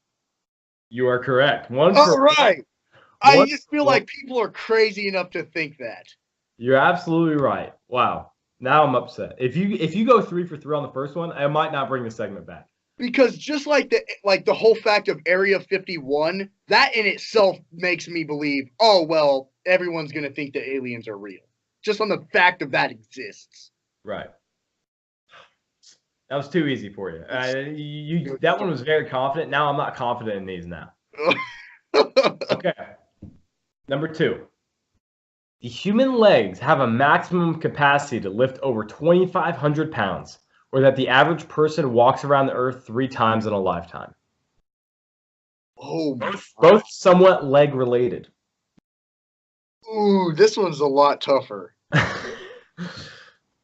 You are correct. All right. I one just feel like people are crazy enough to think that. You're absolutely right. Wow. Now I'm upset. If you go 3 for 3 on the first one, I might not bring the segment back. Because just like the whole fact of Area 51, that in itself makes me believe, oh well, everyone's gonna think the aliens are real. Just on the fact of that exists. Right. That was too easy for you. That one was very confident. Now I'm not confident in these now. Okay. Number 2. The human legs have a maximum capacity to lift over 2,500 pounds, or that the average person walks around the earth 3 times in a lifetime. Oh, both somewhat leg related. Ooh, this one's a lot tougher.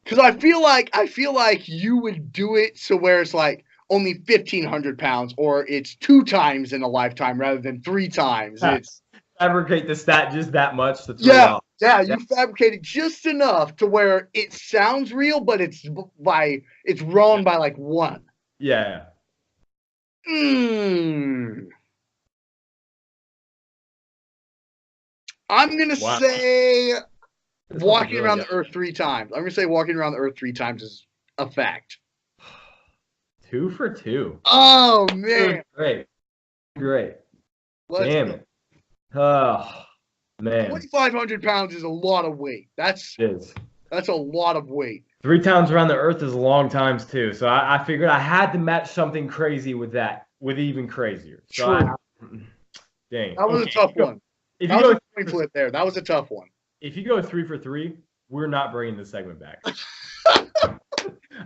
Because I feel like you would do it so where it's like only 1,500 pounds, or it's 2 times in a lifetime rather than 3 times. Yeah. It's fabricate the stat just that much to throw it off. Yeah, you fabricate it just enough to where it sounds real, but it's wrong by like 1. Yeah. I'm gonna say walking around the earth 3 times. I'm gonna say walking around the earth 3 times is a fact. 2 for 2. Oh man. Great. Let's Damn go. it. Oh man. 2,500 pounds is a lot of weight. That's a lot of weight. 3 times around the earth is a long time too. So I figured I had to match something crazy with that, with even crazier. So dang. That was a tough one. If you go a flip there, that was a tough one. If you go 3 for 3, we're not bringing this segment back.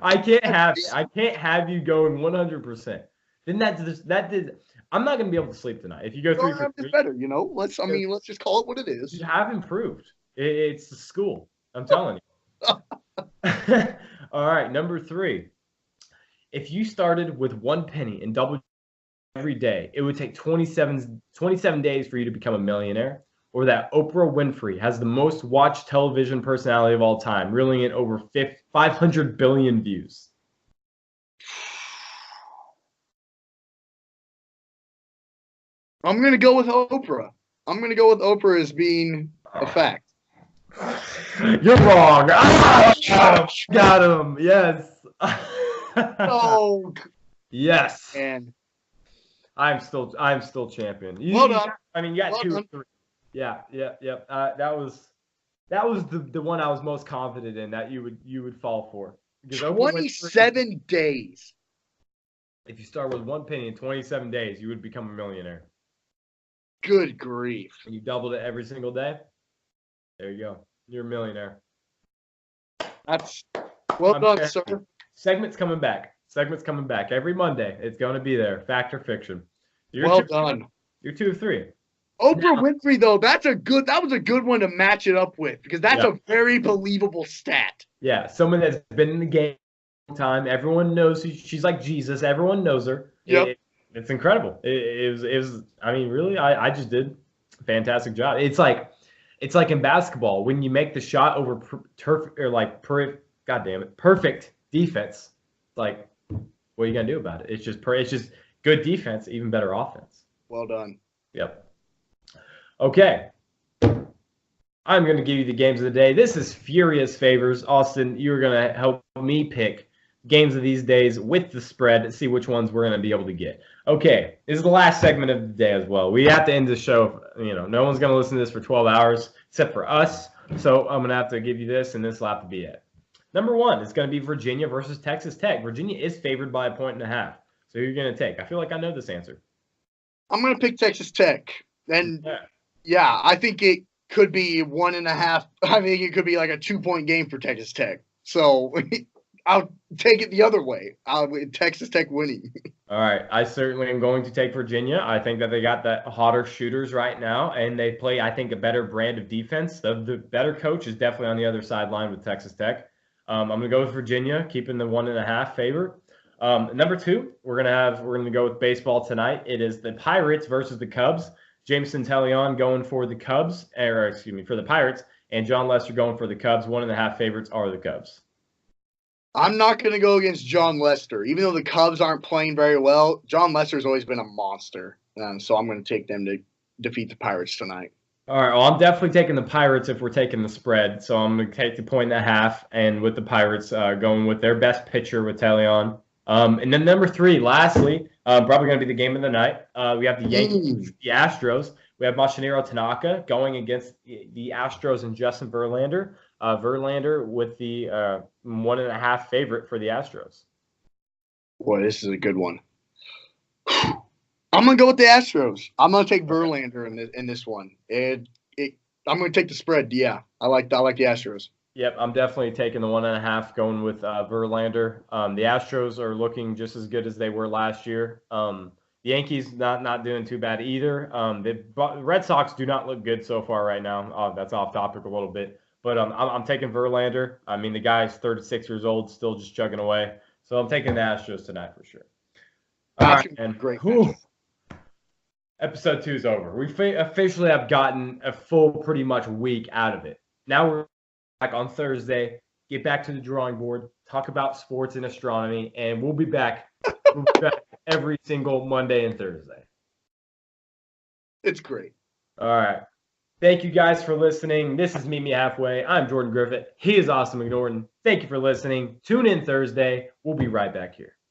I can't have you going 100%. Then that did. I'm not gonna be able to sleep tonight. If you go 3 for 3, better. You know, let's just call it what it is. You have improved. It's the school. I'm telling you. All right, number 3. If you started with 1 penny and doubled every day, it would take 27 days for you to become a millionaire. Or that Oprah Winfrey has the most watched television personality of all time, reeling in over 500 billion views. I'm going to go with Oprah. I'm going to go with Oprah as being a fact. You're wrong. Got him. Yes. Oh. Yes. And I'm still champion. Well done. You got 2 or 3. Yeah. That was the one I was most confident in that you would fall for. 27 days. If you start with 1 penny in 27 days, you would become a millionaire. Good grief. And you doubled it every single day. There you go. You're a millionaire. That's well done, sir. Segment's coming back. Every Monday. It's going to be there. Fact or fiction. Well done. You're 2 of 3. Oprah Winfrey, though, that was a good one to match it up with because that's a very believable stat. Yeah, someone that's been in the game a long time. Everyone knows she's like Jesus. Everyone knows her. Yep. It's incredible. It was. I mean, really, I just did a fantastic job. It's like in basketball when you make the shot over perfect defense. Like, what are you gonna do about it? It's just good defense, even better offense. Well done. Yep. Okay. I'm going to give you the games of the day. This is Furious Favors. Austin, you're going to help me pick games of these days with the spread to see which ones we're going to be able to get. Okay. This is the last segment of the day as well. We have to end the show. No one's going to listen to this for 12 hours except for us. So I'm going to have to give you this, and this will have to be it. Number 1 is going to be Virginia versus Texas Tech. Virginia is favored by 1.5. So who are you going to take? I feel like I know this answer. I'm going to pick Texas Tech. And I think it could be 1.5. I think it could be like a 2-point game for Texas Tech. So I'll take it the other way. Texas Tech winning. All right. I certainly am going to take Virginia. I think that they got the hotter shooters right now, and they play, I think, a better brand of defense. The better coach is definitely on the other sideline with Texas Tech. I'm going to go with Virginia, keeping the 1.5 favor. Number 2, we're going to go with baseball tonight. It is the Pirates versus the Cubs. James Centellion going for the Cubs, for the Pirates, and John Lester going for the Cubs. 1.5 favorites are the Cubs. I'm not going to go against John Lester. Even though the Cubs aren't playing very well, John Lester's always been a monster. So I'm going to take them to defeat the Pirates tonight. All right. Well, I'm definitely taking the Pirates if we're taking the spread. So I'm going to take the 1.5, and with the Pirates going with their best pitcher with Talion. And then number 3, lastly, probably going to be the game of the night. We have the Yankees, the Astros. We have Masahiro Tanaka going against the Astros and Justin Verlander. Verlander with the 1.5 favorite for the Astros. Boy, this is a good one. I'm gonna go with the Astros. I'm gonna take Verlander in this one. I'm gonna take the spread. Yeah, I like the Astros. Yep, I'm definitely taking the 1.5, going with Verlander. The Astros are looking just as good as they were last year. The Yankees not doing too bad either. The Red Sox do not look good so far right now. That's off topic a little bit, but I'm taking Verlander. I mean, the guy's 36 years old, still just chugging away. So I'm taking the Astros tonight for sure. All right, and great. Episode 2 is over. We officially have gotten a full pretty much week out of it. Now we're back on Thursday, get back to the drawing board, talk about sports and astronomy, and we'll be back. Every single Monday and Thursday. It's great. All right. Thank you guys for listening. This is Meet Me Halfway. I'm Jordan Griffitt. He is Austin McNorton. Thank you for listening. Tune in Thursday. We'll be right back here.